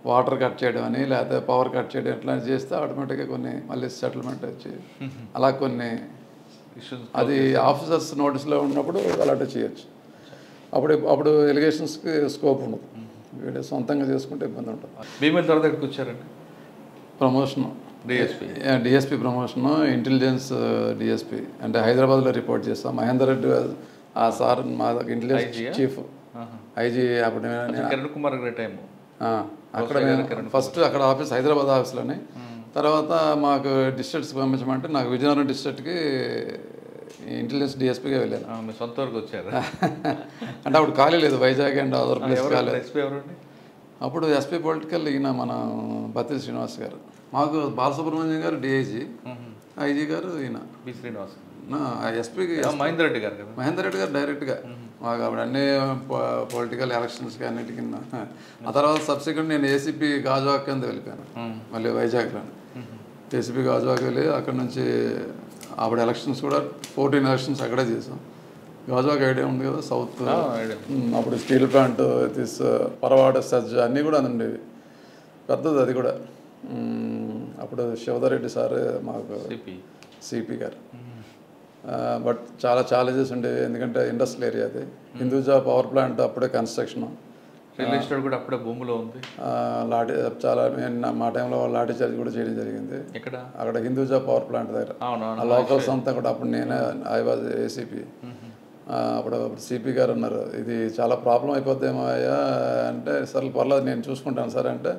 B: వాటర్ కట్ చేయడం అని లేకపోతే పవర్ కట్ చేయడం ఇట్లాంటివి చేస్తే ఆటోమేటిక్గా కొన్ని మళ్ళీ సెటిల్మెంట్ వచ్చి అలా కొన్ని అది ఆఫీసర్స్ నోటీస్లో ఉన్నప్పుడు అలాంటివి చేయొచ్చు. అప్పుడు ఎలిగేషన్స్కి స్కోప్ ఉండదు, వీడు సొంతంగా చేసుకుంటే ఇబ్బంది ఉంటుంది.
A: భీమేల్ తర్వాత ఎక్కడికి వచ్చారండి?
B: Promotion DSP promotion, intelligence DSP అంటే హైదరాబాద్లో రిపోర్ట్ చేస్తాం. మహేందర్ రెడ్డి ఆ సార్ మా ఇంటెలిజెన్స్ చీఫ్ ఐజీ అప్పుడు
A: కిరణ్ కుమార్ టైము
B: అక్కడ ఫస్ట్ అక్కడ ఆఫీస్ హైదరాబాద్ ఆఫీస్లోనే. తర్వాత మాకు డిస్ట్రిక్ట్స్కి పంపించమంటే నాకు విజయనగరం డిస్ట్రిక్ట్కి ఇంటెలిజెన్స్ డిఎస్పీగా వెళ్ళాను.
A: మీ సొంత వరకు వచ్చారు
B: అంటే అప్పుడు ఖాళీ లేదు, వైజాగ్ అండ్ అదర్ ప్లేస్ ఖాళీ. అప్పుడు ఎస్పీ పొలిటికల్ ఈయన మన బత్తిరి శ్రీనివాస్ గారు, మాకు బాలసుబ్రహ్మణ్యం గారు డిఐజీ, ఐజీ గారు ఈయన
A: బి శ్రీనివాస్,
B: ఎస్పీకి
A: మహేందర్ రెడ్డి గారు.
B: మహేందర్ రెడ్డి గారు డైరెక్ట్గా మాకు అప్పుడు అన్ని పొలిటికల్ ఎలక్షన్స్కి అన్నిటికి. ఆ తర్వాత సబ్సిక్వెంట్ నేను ఏసీపీ గాజువాక్ కింద వెళ్ళిపోయాను, మళ్ళీ వైజాగ్లో ఏసీపీ గాజువాక్ వెళ్ళి అక్కడ నుంచి అప్పుడు ఎలక్షన్స్ కూడా 14 ఎలక్షన్స్ అక్కడే చేసాం. గాజువాక్ ఐడియా ఉంది కదా, సౌత్. అప్పుడు స్టీల్ ప్లాంట్ పరవాడ సజ్జ అన్నీ కూడా అది ఉండేవి, పెద్దది అది కూడా. అప్పుడు శివధరెడ్డి సార్ మాకు సిపి గారు. బట్ చాలా ఛాలెంజెస్ ఉండేవి, ఎందుకంటే ఇండస్ట్రియల్ ఏరియా అది. హిందూజా పవర్ ప్లాంట్ అప్పుడే కన్స్ట్రక్షన్,
A: కూడా అప్పుడే భూమిలో ఉంది.
B: చాలా మా టైంలో లాఠీ చార్జ్ కూడా చేయడం జరిగింది అక్కడ హిందూజా పవర్ ప్లాంట్ దగ్గర. ఆ లోకల్స్ అంతా కూడా అప్పుడు నేనే ఐ వాజ్ ఏసీపీ. అప్పుడు సిపి గారు అన్నారు ఇది చాలా ప్రాబ్లం అయిపోద్దేమో అయ్యా అంటే, సరే పర్లేదు నేను చూసుకుంటాను సార్ అంటే,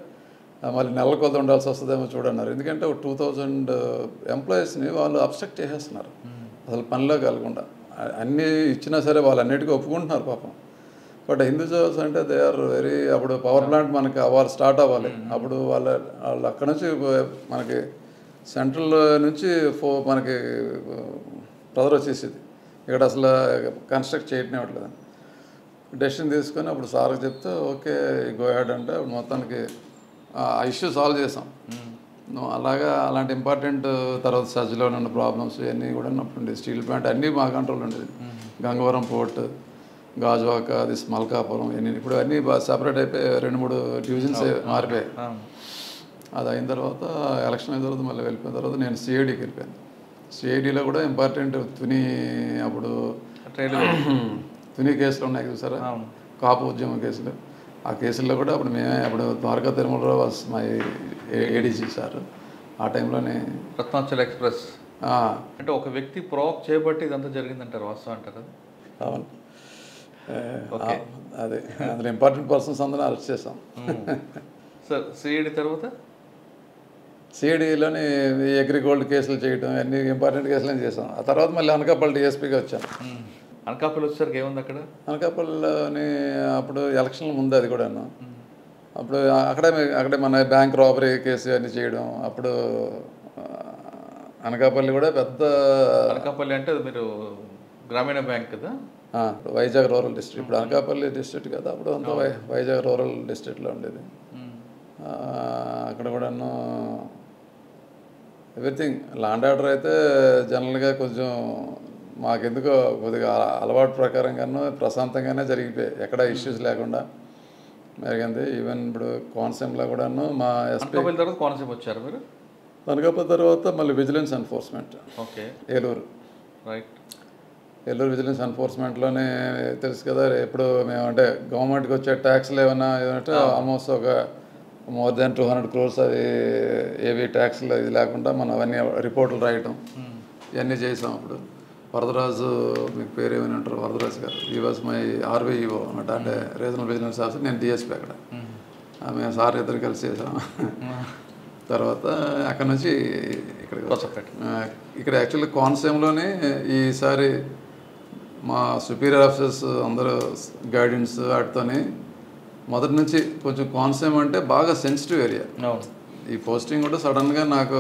B: మళ్ళీ నెల కొద్ది ఉండాల్సి వస్తుందేమో చూడన్నారు. ఎందుకంటే 2000 ఎంప్లాయీస్ని వాళ్ళు అబ్స్ట్రక్ట్ చేసేస్తున్నారు అసలు పనిలో కలగకుండా. అన్నీ ఇచ్చినా సరే వాళ్ళు అన్నిటికీ ఒప్పుకుంటున్నారు పాపం. బట్ హిందూజాస్ అంటే దే ఆర్ వెరీ, అప్పుడు పవర్ ప్లాంట్ మనకి వాళ్ళు స్టార్ట్ అవ్వాలి, అప్పుడు వాళ్ళు అక్కడ నుంచి మనకి సెంట్రల్ నుంచి మనకి ప్రెజర్ వచ్చేసేది, ఇక్కడ అసలు కన్స్ట్రక్ట్ చేయట్లేదని డెసిషన్ తీసుకొని అప్పుడు సార్కి చెప్తే ఓకే గో హెడ్ అంటే మొత్తానికి ఆ ఇష్యూ సాల్వ్ చేసాం. అలాంటి ఇంపార్టెంట్ తర్వాత సజ్జలో ఉన్న ప్రాబ్లమ్స్ ఇవన్నీ కూడా ఉన్నప్పుడు స్టీల్ ప్లాంట్ అన్నీ మా కంట్రోల్ ఉండేది. గంగవరం పోర్ట్, గాజువాక, అది మల్కాపురం, ఇవన్నీ ఇప్పుడు అన్నీ బాగా సపరేట్ అయిపోయి 2-3 డివిజన్స్ మారిపోయాయి. అది అయిన తర్వాత ఎలక్షన్ అయిన తర్వాత మళ్ళీ వెళ్ళిపోయిన తర్వాత నేను సిఐడికి వెళ్ళిపోయాను. సిఐడిలో కూడా ఇంపార్టెంట్ అప్పుడు తుని కేసులు ఉన్నాయి చూసారా, కాపు ఉద్యమం కేసులు. ఆ కేసుల్లో కూడా అప్పుడు ద్వారకా తిరుమలరావు మా ఏడీసీ సార్ ఆ టైంలోనే.
A: రత్నాచల్ ఎక్స్ప్రెస్ అంటే ఒక వ్యక్తి ప్రొవోక్ చేయబట్టి ఇదంతా జరిగిందంటారు, వాస్తవం అంటారు?
B: అవును, అదే అందులో ఇంపార్టెంట్ పర్సన్స్ అందరూ అరెస్ట్ చేసాం.
A: సార్ సిఐడి తర్వాత
B: సిఐడిలోని అగ్రిగోల్డ్ కేసులు చేయడం అన్ని ఇంపార్టెంట్ కేసులు చేసాం. ఆ తర్వాత మళ్ళీ అనకాపల్లి డిఎస్పీగా వచ్చాను.
A: అనకాపల్లి వచ్చేసరికి ఏముంది అక్కడ?
B: అనకాపల్లిలోని అప్పుడు ఎలక్షన్ల ముందు అది కూడాను అప్పుడు అక్కడే మన బ్యాంక్ రాబరీ కేసు అన్నీ చేయడం. అప్పుడు అనకాపల్లి కూడా పెద్ద
A: అనకాపల్లి అంటే అది మీరు గ్రామీణ బ్యాంక్ కదా,
B: వైజాగ్ రూరల్ డిస్ట్రిక్ట్. ఇప్పుడు అనకాపల్లి డిస్ట్రిక్ట్ కదా, అప్పుడు అంతా వైజాగ్ రూరల్ డిస్ట్రిక్ట్లో ఉండేది. అక్కడ కూడాను ఎవ్రీథింగ్ ల్యాండ్ ఆర్డర్ అయితే జనరల్గా కొంచెం మాకెందుకో కొద్దిగా అలవాటు ప్రకారంగానూ ప్రశాంతంగానే జరిగిపోయాయి, ఎక్కడ ఇష్యూస్ లేకుండా జరిగింది. ఈవెన్ ఇప్పుడు కోనసీమలో కూడాను మా ఎస్పీ
A: తర్వాత కోనసీమ వచ్చారు మీరు.
B: అనకాపల్లి తర్వాత మళ్ళీ vigilance enforcement
A: okay
B: Eluru.
A: Right.
B: Eluru vigilance ఎన్ఫోర్స్మెంట్లోనే తెలుసు కదా, ఎప్పుడు మేము అంటే గవర్నమెంట్కి వచ్చే ట్యాక్స్లు ఏమైనా ఏదంటే ఆల్మోస్ట్ ఒక మోర్ దాన్ 200 crores అది ఏవి ట్యాక్స్లు ఇది లేకుండా మనం అవన్నీ రిపోర్ట్లు రాయటం ఇవన్నీ చేసాం. అప్పుడు వరదరాజు, మీకు పేరు ఏమైనా అంటారు, వరదరాజు గారు, ఈ వాజ్ మై RVEO అనమాట, అంటే రీజనల్ విజిలెన్స్ ఆఫీసర్, నేను DSP అక్కడ. మేము సార్ ఇద్దరు కలిసి చేసాం. తర్వాత అక్కడ నుంచి ఇక్కడ యాక్చువల్లీ కోనసీమలోనే ఈసారి మా సుపీరియర్ ఆఫీసర్స్ అందరూ గైడెన్స్ వాటితోని మొదటి నుంచి కొంచెం కోనసీమ అంటే బాగా సెన్సిటివ్ ఏరియా. ఈ పోస్టింగ్ కూడా సడన్గా నాకు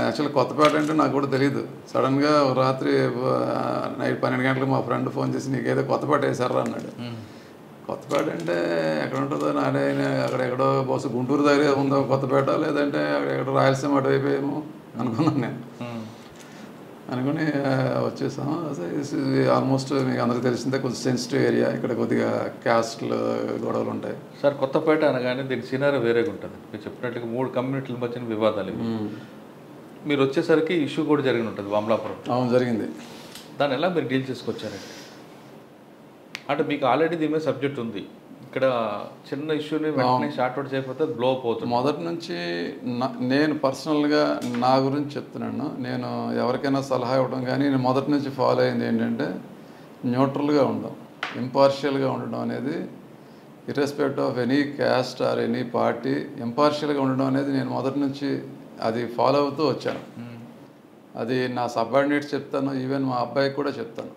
B: యాక్చువల్లీ కొత్తపేట అంటే నాకు కూడా తెలియదు. సడన్గా రాత్రి నైట్ 12 గంటలకు మా ఫ్రెండ్ ఫోన్ చేసి నీకేదో కొత్తపేట వేసారా అన్నాడు. కొత్తపేట అంటే ఎక్కడ ఉంటుందో నాడే, అక్కడ ఎక్కడో బస్సు గుంటూరు దగ్గర ఉందో కొత్తపేట, లేదంటే ఎక్కడ రాయలసీమ అటువైపు ఏమో అనుకున్నాను నేను. అనుకుని వచ్చేసాం. ఆల్మోస్ట్ మీకు అందరికీ తెలిసిందే కొంచెం సెన్సిటివ్ ఏరియా, ఇక్కడ కొద్దిగా క్యాస్ట్లు గొడవలు ఉంటాయి.
A: సార్ కొత్తపేట అనగానే దీనికి సినారీ వేరేగా ఉంటుంది. మీరు చెప్పినట్టుగా 3 కమ్యూనిటీల మధ్యన వివాదాలు ఇవి. మీరు వచ్చేసరికి ఇష్యూ కూడా జరిగి ఉంటుంది వామలాపురం.
B: అవును, జరిగింది.
A: దాన్ని ఎలా మీరు డీల్ చేసుకొచ్చారండి? అంటే మీకు ఆల్రెడీ దీని మీద సబ్జెక్ట్ ఉంది, ఇక్కడ చిన్న ఇష్యూని వెంటనే షార్ట్ అవుట్ చేయకపోతే బ్లో అవుతుంది.
B: మొదటి నుంచి నేను పర్సనల్గా నా గురించి చెప్తున్నాను. నేను ఎవరికైనా సలహా ఇవ్వడం కానీ నేను మొదటి నుంచి ఫాలో అయింది ఏంటంటే న్యూట్రల్గా ఉండడం, ఇంపార్షియల్గా ఉండడం అనేది, irrespect of any caste or any party, ఇంపార్షియల్గా ఉండడం అనేది నేను మొదటి నుంచి అది ఫాలో అవుతూ వచ్చాను. అది నా సబార్డినేట్స్ చెప్తాను, ఈవెన్ మా అబ్బాయికి కూడా చెప్తాను.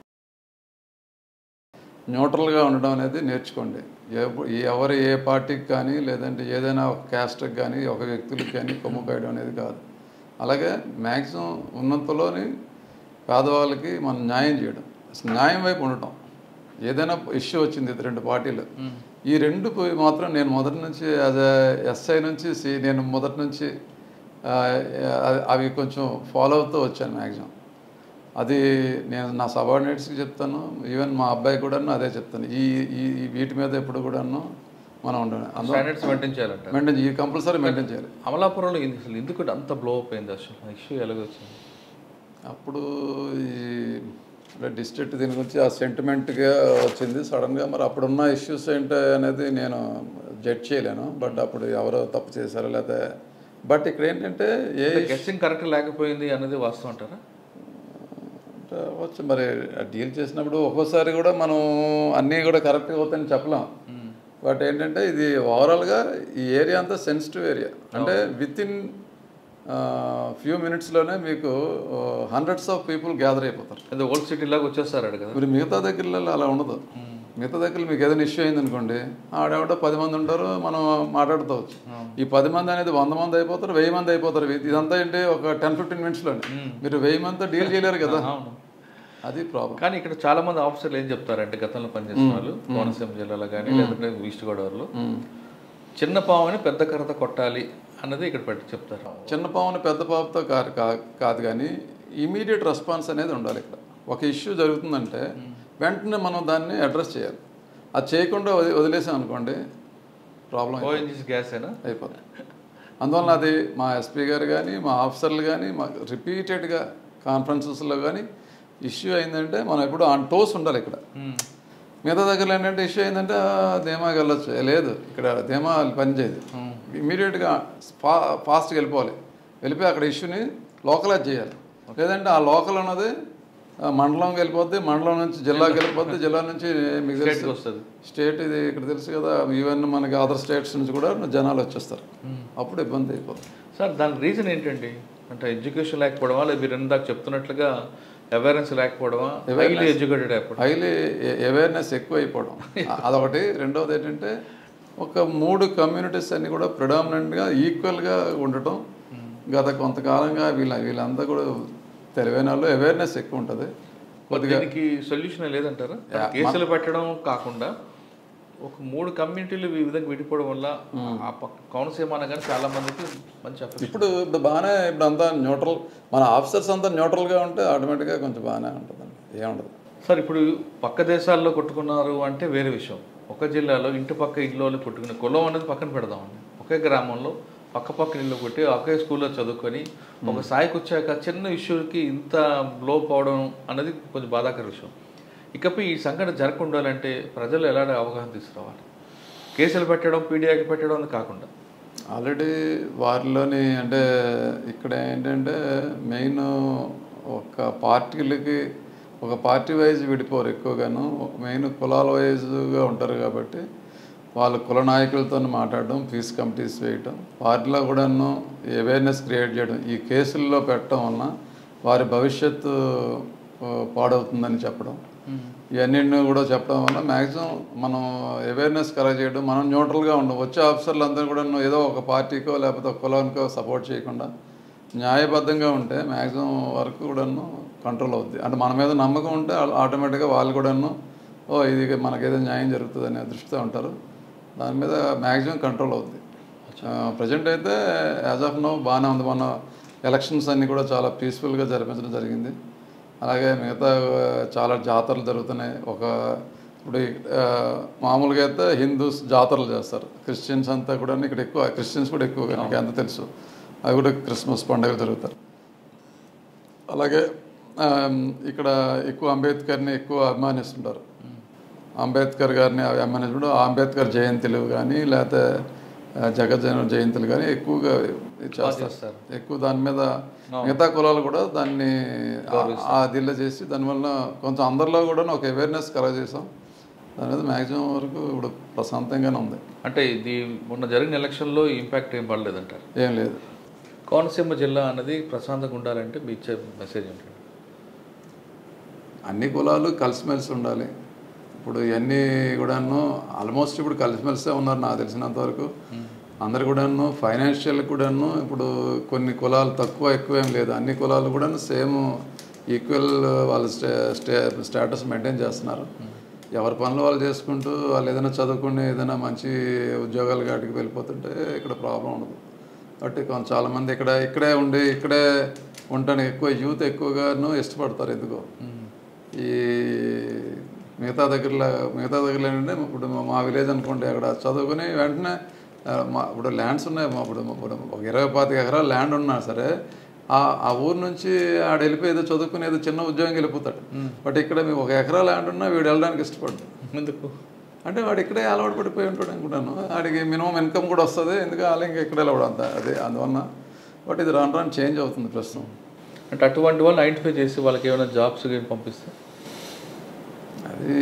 B: న్యూట్రల్గా ఉండడం అనేది నేర్చుకోండి. ఎవరు ఏ పార్టీకి కానీ లేదంటే ఏదైనా ఒక క్యాస్ట్కి కానీ ఒక వ్యక్తులకి కానీ కొమ్ము కాయడం అనేది కాదు. అలాగే మ్యాక్సిమం ఉన్నంతలోని పేదవాళ్ళకి మనం న్యాయం చేయడం, న్యాయం వైపు ఉండటం. ఏదైనా ఇష్యూ వచ్చింది 2 పార్టీలు, ఈ 2 మాత్రం నేను మొదటి నుంచి యాజ్ ఎస్ఐ నుంచి నేను మొదటి నుంచి అవి కొంచెం ఫాలో అవుతూ వచ్చాను మ్యాక్సిమం. అది నేను నా సబార్డినేట్స్కి చెప్తాను, ఈవెన్ మా అబ్బాయి కూడాను అదే చెప్తాను. ఈ వీటి మీద ఎప్పుడు కూడాను మనం మెయింటైన్ ఈ కంపల్సరీ మెయింటైన్ చేయాలి.
A: అమలాపురంలో అసలు ఎందుకు అంత బ్లో అప్ అయింది, అసలు ఇష్యూ ఎలాగొచ్చింది?
B: అప్పుడు ఈ డిస్ట్రిక్ట్ దీని గురించి ఆ సెంటిమెంట్గా వచ్చింది సడన్గా. మరి అప్పుడున్న ఇష్యూస్ ఏంటో అనేది నేను జడ్జ్ చేయలేను. బట్ అప్పుడు ఎవరో తప్పు చేశారో లేదా, బట్ ఇక్కడ ఏంటంటే
A: గెస్సింగ్ కరెక్ట్ లేకపోయింది అనేది వాస్తవం అంటారా?
B: వచ్చు, మరి డీల్ చేసినప్పుడు ఒక్కోసారి కూడా మనం అన్నీ కూడా కరెక్ట్గా అవుతాయని చెప్పలేం. బట్ ఏంటంటే ఇది ఓవరాల్గా ఈ ఏరియా అంతా సెన్సిటివ్ ఏరియా. అంటే విత్ ఇన్ ఫ్యూ మినిట్స్లోనే మీకు హండ్రెడ్స్ ఆఫ్ పీపుల్ గ్యాదర్ అయిపోతారు.
A: అది ఓల్డ్ సిటీ లాగా వచ్చేస్తారు కదా.
B: మీరు మిగతా దగ్గరలో అలా ఉండదు. మిగతా దగ్గర మీకు ఏదైనా ఇష్యూ అయింది అనుకోండి, ఆడేవాడో 10 మంది ఉంటారు, మనం మాట్లాడుకోవచ్చు. ఈ 10 మంది అనేది 100 మంది అయిపోతారు, 1000 మంది అయిపోతారు. ఇదంతా ఏంటి ఒక 10-15 మినిట్స్లోనే మీరు 1000 మందితో డీల్ చేయలేరు కదా, అది ప్రాబ్లం.
A: కానీ ఇక్కడ చాలా మంది ఆఫీసర్లు ఏం చెప్తారంటే, గతంలో పనిచేసిన వాళ్ళు కోనసీమ జిల్లాలో కానీ లేదంటే ఈస్ట్ గోదావరిలో, చిన్న పావుని పెద్ద కర్రతో కొట్టాలి అన్నది ఇక్కడ చెప్తారు.
B: చిన్న పావుని పెద్ద పావుతో కాదు కానీ ఇమీడియట్ రెస్పాన్స్ అనేది ఉండాలి. ఇక్కడ ఒక ఇష్యూ జరుగుతుందంటే వెంటనే మనం దాన్ని అడ్రస్ చేయాలి. అది చేయకుండా వదిలేసాం అనుకోండి ప్రాబ్లం
A: గ్యాస్
B: అయిపోతుంది. అందువల్ల అది మా ఎస్పీ గారు కానీ మా ఆఫీసర్లు కానీ మా రిపీటెడ్గా కాన్ఫరెన్సెస్లో కానీ ఇష్యూ అయిందంటే మనం ఎప్పుడు ఆన్ టోస్ ఉండాలి. ఇక్కడ మిగతా దగ్గరలో ఏంటంటే ఇష్యూ అయిందంటే ధీమాకి వెళ్ళొచ్చు, లేదు ఇక్కడ ధీమా పనిచేయదు. ఇమీడియట్గా ఫాస్ట్గా వెళ్ళిపోయి అక్కడ ఇష్యూని లోకలైజ్ చేయాలి. లేదంటే ఆ లోకల్ ఉన్నది మండలంకి వెళ్ళిపోద్ది, మండలం నుంచి జిల్లాకి వెళ్ళిపోద్ది, జిల్లా నుంచి మీకు తెలుసు వస్తుంది స్టేట్. ఇది ఇక్కడ తెలుసు కదా, ఈవెన్ మనకి అదర్ స్టేట్స్ నుంచి కూడా జనాలు వచ్చేస్తారు, అప్పుడు ఇబ్బంది అయిపోతుంది.
A: సార్ దానికి రీజన్ ఏంటండి? అంటే ఎడ్యుకేషన్ లేకపోవడమా, లేదా మీరు ఇందాక చెప్తున్నట్లుగా అవేర్నెస్ లేకపోవడమా, హైలీ ఎడ్యుకేటెడ్ అయిపోవడం,
B: హైలీ అవేర్నెస్ ఎక్కువ అయిపోవడం అదొకటి. రెండవది ఏంటంటే ఒక 3 కమ్యూనిటీస్ అన్నీ కూడా ప్రిడామినెంట్గా ఈక్వల్గా ఉండటం గత కొంతకాలంగా వీళ్ళంతా కూడా తెలివైన వాళ్ళు అవేర్నెస్ ఎక్కువ ఉంటుంది.
A: దీనికి సొల్యూషన్ లేదంటారా? కేసులు పెట్టడం కాకుండా ఒక 3 కమ్యూనిటీలు ఈ విధంగా విడిపోవడం వల్ల ఆ కోనసీమ అనగానే చాలా మందికి మంచి
B: ఇప్పుడు బాగానే ఇప్పుడు అంతా న్యూట్రల్, మన ఆఫీసర్స్ అంతా న్యూట్రల్గా ఉంటే ఆటోమేటిక్గా కొంచెం బాగానే ఉంటుందండి, ఏముండదు
A: సార్. ఇప్పుడు పక్క దేశాల్లో కొట్టుకున్నారు అంటే వేరే విషయం. ఒక జిల్లాలో ఇంటి పక్క ఇల్లు కొట్టుకునే కులం అనేది పక్కన పెడదామండి. ఒకే గ్రామంలో పక్క ఇల్లు కొట్టి ఒకే స్కూల్లో చదువుకొని ఒక స్థాయికి వచ్చాక చిన్న ఇష్యూకి ఇంత బ్లో పోవడం అనేది కొంచెం బాధాకర విషయం. ఇకపై ఈ సంఘటన జరగకుండాలంటే ప్రజలు ఎలాంటి అవగాహన తీసుకురావాలి? కేసులు పెట్టడం, పీడియాకి పెట్టడం అని కాకుండా
B: ఆల్రెడీ వారిలోని అంటే ఇక్కడ ఏంటంటే మెయిన్ ఒక పార్టీలకి ఒక పార్టీ వైజ్ విడిపోరు ఎక్కువగాను, మెయిన్ కులాల వైజ్గా ఉంటారు కాబట్టి వాళ్ళు కుల నాయకులతో మాట్లాడడం, పీస్ కమిటీస్ వేయటం, వారిలో కూడాను అవేర్నెస్ క్రియేట్ చేయడం, ఈ కేసుల్లో పెట్టడం వలన వారి భవిష్యత్తు పాడవుతుందని చెప్పడం, ఇవన్నీ కూడా చెప్పడం వల్ల మ్యాక్సిమం మనం అవేర్నెస్ కలెక్ట్ చేయడం, మనం న్యూట్రల్గా ఉండడం, వచ్చే ఆఫీసర్లు అందరూ కూడా ఏదో ఒక పార్టీకో లేకపోతే ఒక కులానికో సపోర్ట్ చేయకుండా న్యాయబద్ధంగా ఉంటే మ్యాక్సిమం వరకు కూడాను కంట్రోల్ అవుద్ది. అంటే మన మీద నమ్మకం ఉంటే ఆటోమేటిక్గా వాళ్ళు కూడాను ఇది మనకేదో న్యాయం జరుగుతుంది అనే దృష్టితో ఉంటారు, దాని మీద మ్యాక్సిమం కంట్రోల్ అవుద్ది. ప్రజెంట్ అయితే యాజ్ ఆఫ్ నో బాగానే ఉంది. మన ఎలక్షన్స్ అన్నీ కూడా చాలా పీస్ఫుల్గా జరిపించడం జరిగింది. అలాగే మిగతా చాలా జాతరలు జరుగుతున్నాయి. ఇప్పుడు మామూలుగా అయితే హిందూస్ జాతరలు చేస్తారు, క్రిస్టియన్స్ అంతా కూడా ఇక్కడ ఎక్కువ, క్రిస్టియన్స్ కూడా ఎక్కువగా నాకు ఎంత తెలుసు, అవి కూడా క్రిస్మస్ పండుగ జరుగుతారు. అలాగే ఇక్కడ ఎక్కువ అంబేద్కర్ని ఎక్కువ అభిమానిస్తుంటారు, అంబేద్కర్ గారిని అభిమానించడం, అంబేద్కర్ జయంతులు కానీ లేకపోతే జగజ్జన జయంతులు కానీ ఎక్కువగా చేస్తారు. ఎక్కువ దాని మీద మిగతా కులాలు కూడా దాన్ని ఆ దిల్ల చేసి దానివల్ల కొంచెం అందరిలో కూడా ఒక అవేర్నెస్ కలెక్ట్ చేసాం. దాని మీద మ్యాక్సిమం వరకు ఇప్పుడు ప్రశాంతంగానే ఉంది.
A: అంటే ఇది మొన్న జరిగిన ఎలక్షన్లో ఇంపాక్ట్ ఏం పడలేదంటారు?
B: ఏం లేదు.
A: కోనసీమ జిల్లా అన్నది ప్రశాంతంగా ఉండాలంటే మీ ఇచ్చే మెసేజ్ ఏంటంటే
B: అన్ని కులాలు కలిసిమెలిసి ఉండాలి. ఇప్పుడు ఇవన్నీ కూడాను ఆల్మోస్ట్ ఇప్పుడు కలిసిమెలిసే ఉన్నారు నాకు తెలిసినంతవరకు. అందరు కూడాను ఫైనాన్షియల్ కూడాను ఇప్పుడు కొన్ని కులాలు తక్కువ ఎక్కువ ఏం లేదు, అన్ని కులాలు కూడాను సేమ్ ఈక్వల్ వాళ్ళ స్టేటస్ మెయింటైన్ చేస్తున్నారు. ఎవరి పనులు వాళ్ళు చేసుకుంటూ వాళ్ళు ఏదైనా చదువుకుని ఏదైనా మంచి ఉద్యోగాలు కాటికి వెళ్ళిపోతుంటే ఇక్కడ ప్రాబ్లం ఉండదు. కాబట్టి చాలామంది ఇక్కడే ఉండి ఇక్కడే ఉండటానికి ఎక్కువ యూత్ ఎక్కువగాను ఇష్టపడతారు. ఎందుకో ఈ మిగతా దగ్గరలో ఏంటంటే ఇప్పుడు మా విలేజ్ అనుకోండి, అక్కడ చదువుకుని వెంటనే ఇప్పుడు ల్యాండ్స్ ఉన్నాయి, ఇప్పుడు ఒక 20-25 ఎకరాలు ల్యాండ్ ఉన్నా సరే ఆ ఊరు నుంచి ఆడ వెళ్ళిపోయి ఏదో చదువుకుని ఏదో చిన్న ఉద్యోగం వెళ్ళిపోతాడు. బట్ ఇక్కడ మీకు 1 ఎకరా ల్యాండ్ ఉన్నా వీడు వెళ్ళడానికి ఇష్టపడ్డాడు. ఎందుకు అంటే వాడు ఇక్కడే అలవాటు పడిపోయి ఉంటాడు అనుకుంటాను. వాడికి మినిమం ఇన్కమ్ కూడా వస్తుంది, ఎందుకు వాళ్ళు ఇంకా ఇక్కడే వెళ్ళడం అదే అందువల్ల. బట్ ఇది రాను చేంజ్ అవుతుంది ప్రస్తుతం.
A: అంటే అటువంటి వాళ్ళు ఐడెంటిఫై చేసి వాళ్ళకి ఏమైనా జాబ్స్ పంపిస్తే
B: అది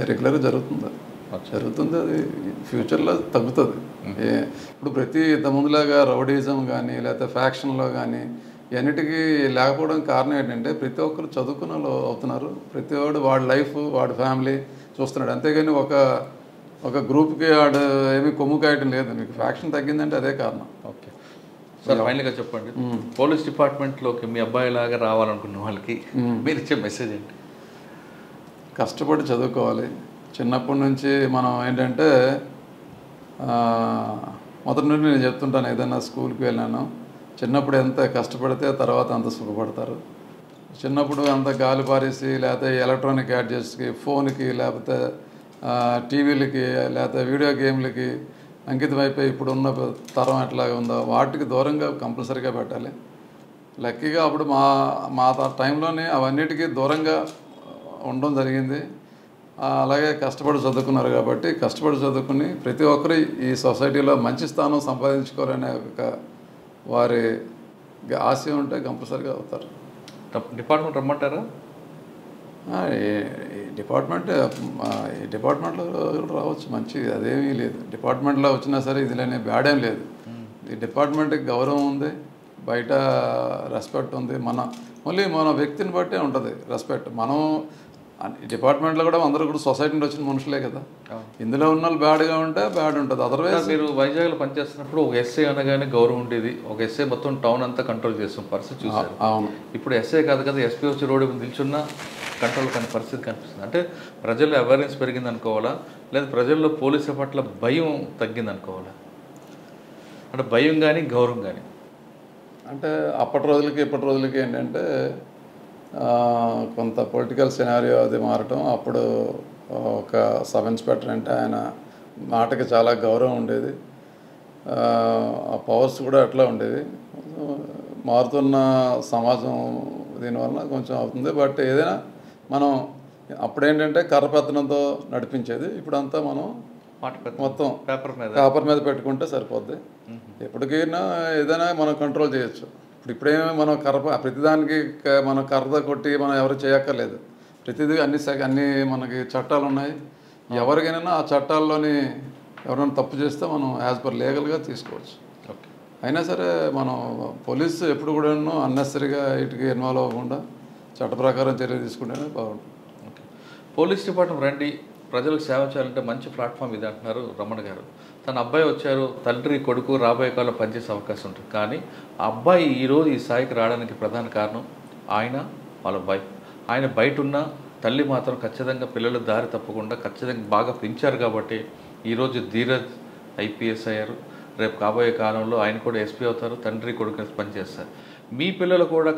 B: రెగ్యులర్గా జరుగుతుంది. అది ఫ్యూచర్లో తగ్గుతుంది. ఇప్పుడు ప్రతి ఇంతకుముందులాగా రౌడీజం కానీ లేకపోతే ఫ్యాక్షన్లో కానీ ఇవన్నిటికీ లేకపోవడం కారణం ఏంటంటే ప్రతి ఒక్కరు చదువుకున్న అవుతున్నారు, ప్రతి వాడు వాడి లైఫ్ వాడి ఫ్యామిలీ చూస్తున్నాడు. అంతేగాని ఒక గ్రూప్కి వాడు ఏమీ కొమ్ము కాయటం లేదు. మీకు ఫ్యాక్షన్ తగ్గిందంటే అదే కారణం.
A: ఓకే సార్, ఫైనల్గా చెప్పండి, పోలీస్ డిపార్ట్మెంట్లోకి మీ అబ్బాయి లాగా రావాలనుకున్న వాళ్ళకి మీరు ఇచ్చే మెసేజ్ ఏంటి?
B: కష్టపడి చదువుకోవాలి. చిన్నప్పటి నుంచి మనం ఏంటంటే మొదటి నుండి నేను చెప్తుంటాను, ఏదైనా స్కూల్కి వెళ్ళాను, చిన్నప్పుడు ఎంత కష్టపడితే తర్వాత అంత సుఖపడతారు. చిన్నప్పుడు అంత గాలి పారేసి లేకపోతే ఎలక్ట్రానిక్ గ్యాడ్జెట్స్కి, ఫోన్కి, లేకపోతే టీవీలకి, లేకపోతే వీడియో గేమ్లకి అంకితం అయిపోయి ఇప్పుడున్న తరం ఎట్లాగా ఉందో వాటికి దూరంగా కంపల్సరీగా పెట్టాలి. లక్కీగా అప్పుడు మా టైంలోనే అవన్నిటికీ దూరంగా ఉండడం జరిగింది. అలాగే కష్టపడి చదువుకున్నారు కాబట్టి కష్టపడి చదువుకుని ప్రతి ఒక్కరు ఈ సొసైటీలో మంచి స్థానం సంపాదించుకోవాలనే ఒక వారి ఆశయం ఉంటే కంపల్సరీగా అవుతారు.
A: డిపార్ట్మెంట్ రమ్మంటారా?
B: డిపార్ట్మెంట్లో రావచ్చు, మంచి అదేమీ లేదు. డిపార్ట్మెంట్లో వచ్చినా సరే ఇదిలేని బ్యాడ్ ఏం లేదు. ఈ డిపార్ట్మెంట్కి గౌరవం ఉంది, బయట రెస్పెక్ట్ ఉంది. మన వ్యక్తిని బట్టే ఉంటుంది రెస్పెక్ట్. మనం డిపార్ట్మెంట్లో కూడా అందరూ కూడా సొసైటీ నుండి వచ్చిన మనుషులే కదా. ఇందులో ఉన్న వాళ్ళు బ్యాడ్గా ఉంటే బ్యాడ్ ఉంటుంది. అదర్వైజ్
A: మీరు వైజాగ్లో పనిచేస్తున్నప్పుడు ఒక ఎస్ఐ అనగానే గౌరవం ఉండేది. ఒక ఎస్ఐ మొత్తం టౌన్ అంతా కంట్రోల్ చేస్తాం పరిస్థితి చూసారు.
B: అవును.
A: ఇప్పుడు ఎస్ఐ కాదు కదా, ఎస్పీ వచ్చి రోడ్డు మీద నిల్చున్నా కంట్రోల్ కాని పరిస్థితి కనిపిస్తుంది. అంటే ప్రజల్లో అవేర్నెస్ పెరిగింది అనుకోవాలా, లేదా ప్రజల్లో పోలీసుల పట్ల భయం తగ్గింది అనుకోవాలా? అంటే భయం కానీ గౌరవం కానీ
B: అంటే అప్పటి రోజులకి ఇప్పటి రోజులకి ఏంటంటే కొంత పొలిటికల్ సినారియో అది మారటం. అప్పుడు ఒక సబ్ ఇన్స్పెక్టర్ అంటే ఆయన మాటకి చాలా గౌరవం ఉండేది, ఆ పవర్స్ కూడా అట్లా ఉండేది. మారుతున్న సమాజం దీనివల్ల కొంచెం అవుతుంది. బట్ ఏదైనా మనం అప్పుడేంటంటే కర్రపెత్తనంతో నడిపించేది, ఇప్పుడంతా మనం మొత్తం పేపర్ మీద పెట్టుకుంటే సరిపోద్ది. ఎప్పటికైనా ఏదైనా మనం కంట్రోల్ చేయొచ్చు. ఇప్పుడేమో మనం ప్రతిదానికి మనం కర్ర కొట్టి మనం ఎవరు చేయక్కర్లేదు. ప్రతిదీ అన్ని మనకి చట్టాలు ఉన్నాయి. ఎవరికైనా ఆ చట్టాల్లోని ఎవరైనా తప్పు చేస్తే మనం యాజ్ పర్ లీగల్గా తీసుకోవచ్చు. అయినా సరే మనం పోలీసు ఎప్పుడు కూడా అన్నెసరీగా వీటికి ఇన్వాల్వ్ అవ్వకుండా చట్ట ప్రకారం చర్య తీసుకుంటేనే బాగుంటుంది.
A: పోలీస్ డిపార్ట్మెంట్ రండి, ప్రజలకు సేవ చేయాలంటే మంచి ప్లాట్ఫామ్ ఇది అంటున్నారు రమణ గారు. తన అబ్బాయి వచ్చారు, తండ్రి కొడుకు రాబోయే కాలంలో పనిచేసే అవకాశం ఉంటుంది. కానీ ఆ అబ్బాయి ఈరోజు ఈ స్థాయికి రావడానికి ప్రధాన కారణం ఆయన, వాళ్ళ వైఫ్. ఆయన బయట ఉన్న తల్లి మాత్రం ఖచ్చితంగా పిల్లలు దారి తప్పకుండా ఖచ్చితంగా బాగా పెంచారు కాబట్టి ఈరోజు ధీరజ్ ఐపీఎస్ అయ్యారు. రేపు కాబోయే కాలంలో ఆయన కూడా ఎస్పీ అవుతారు, తండ్రి కొడుకు పనిచేస్తారు. మీ పిల్లలు కూడా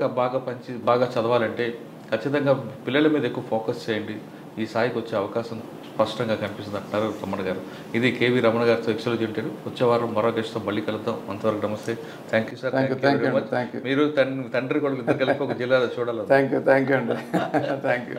A: బాగా చదవాలంటే ఖచ్చితంగా పిల్లల మీద ఎక్కువ ఫోకస్ చేయండి. ఈ స్థాయికి వచ్చే అవకాశం స్పష్టంగా కనిపిస్తుంది అంటున్నారు రమణ గారు. ఇది కేవీ రమణ గారితో ఎక్స్క్లూజివ్ ఇంటర్వ్యూ. వచ్చే వారం మరో గెస్ట్తో మళ్ళీ కలుద్దాం. అంతవరకు నమస్తే. Thank you sir. మీరు తండ్రి కొడుకు ఇద్దరు కలిపి ఒక జిల్లాలో చూడాలి.
B: థ్యాంక్ యూ అండి. Thank you.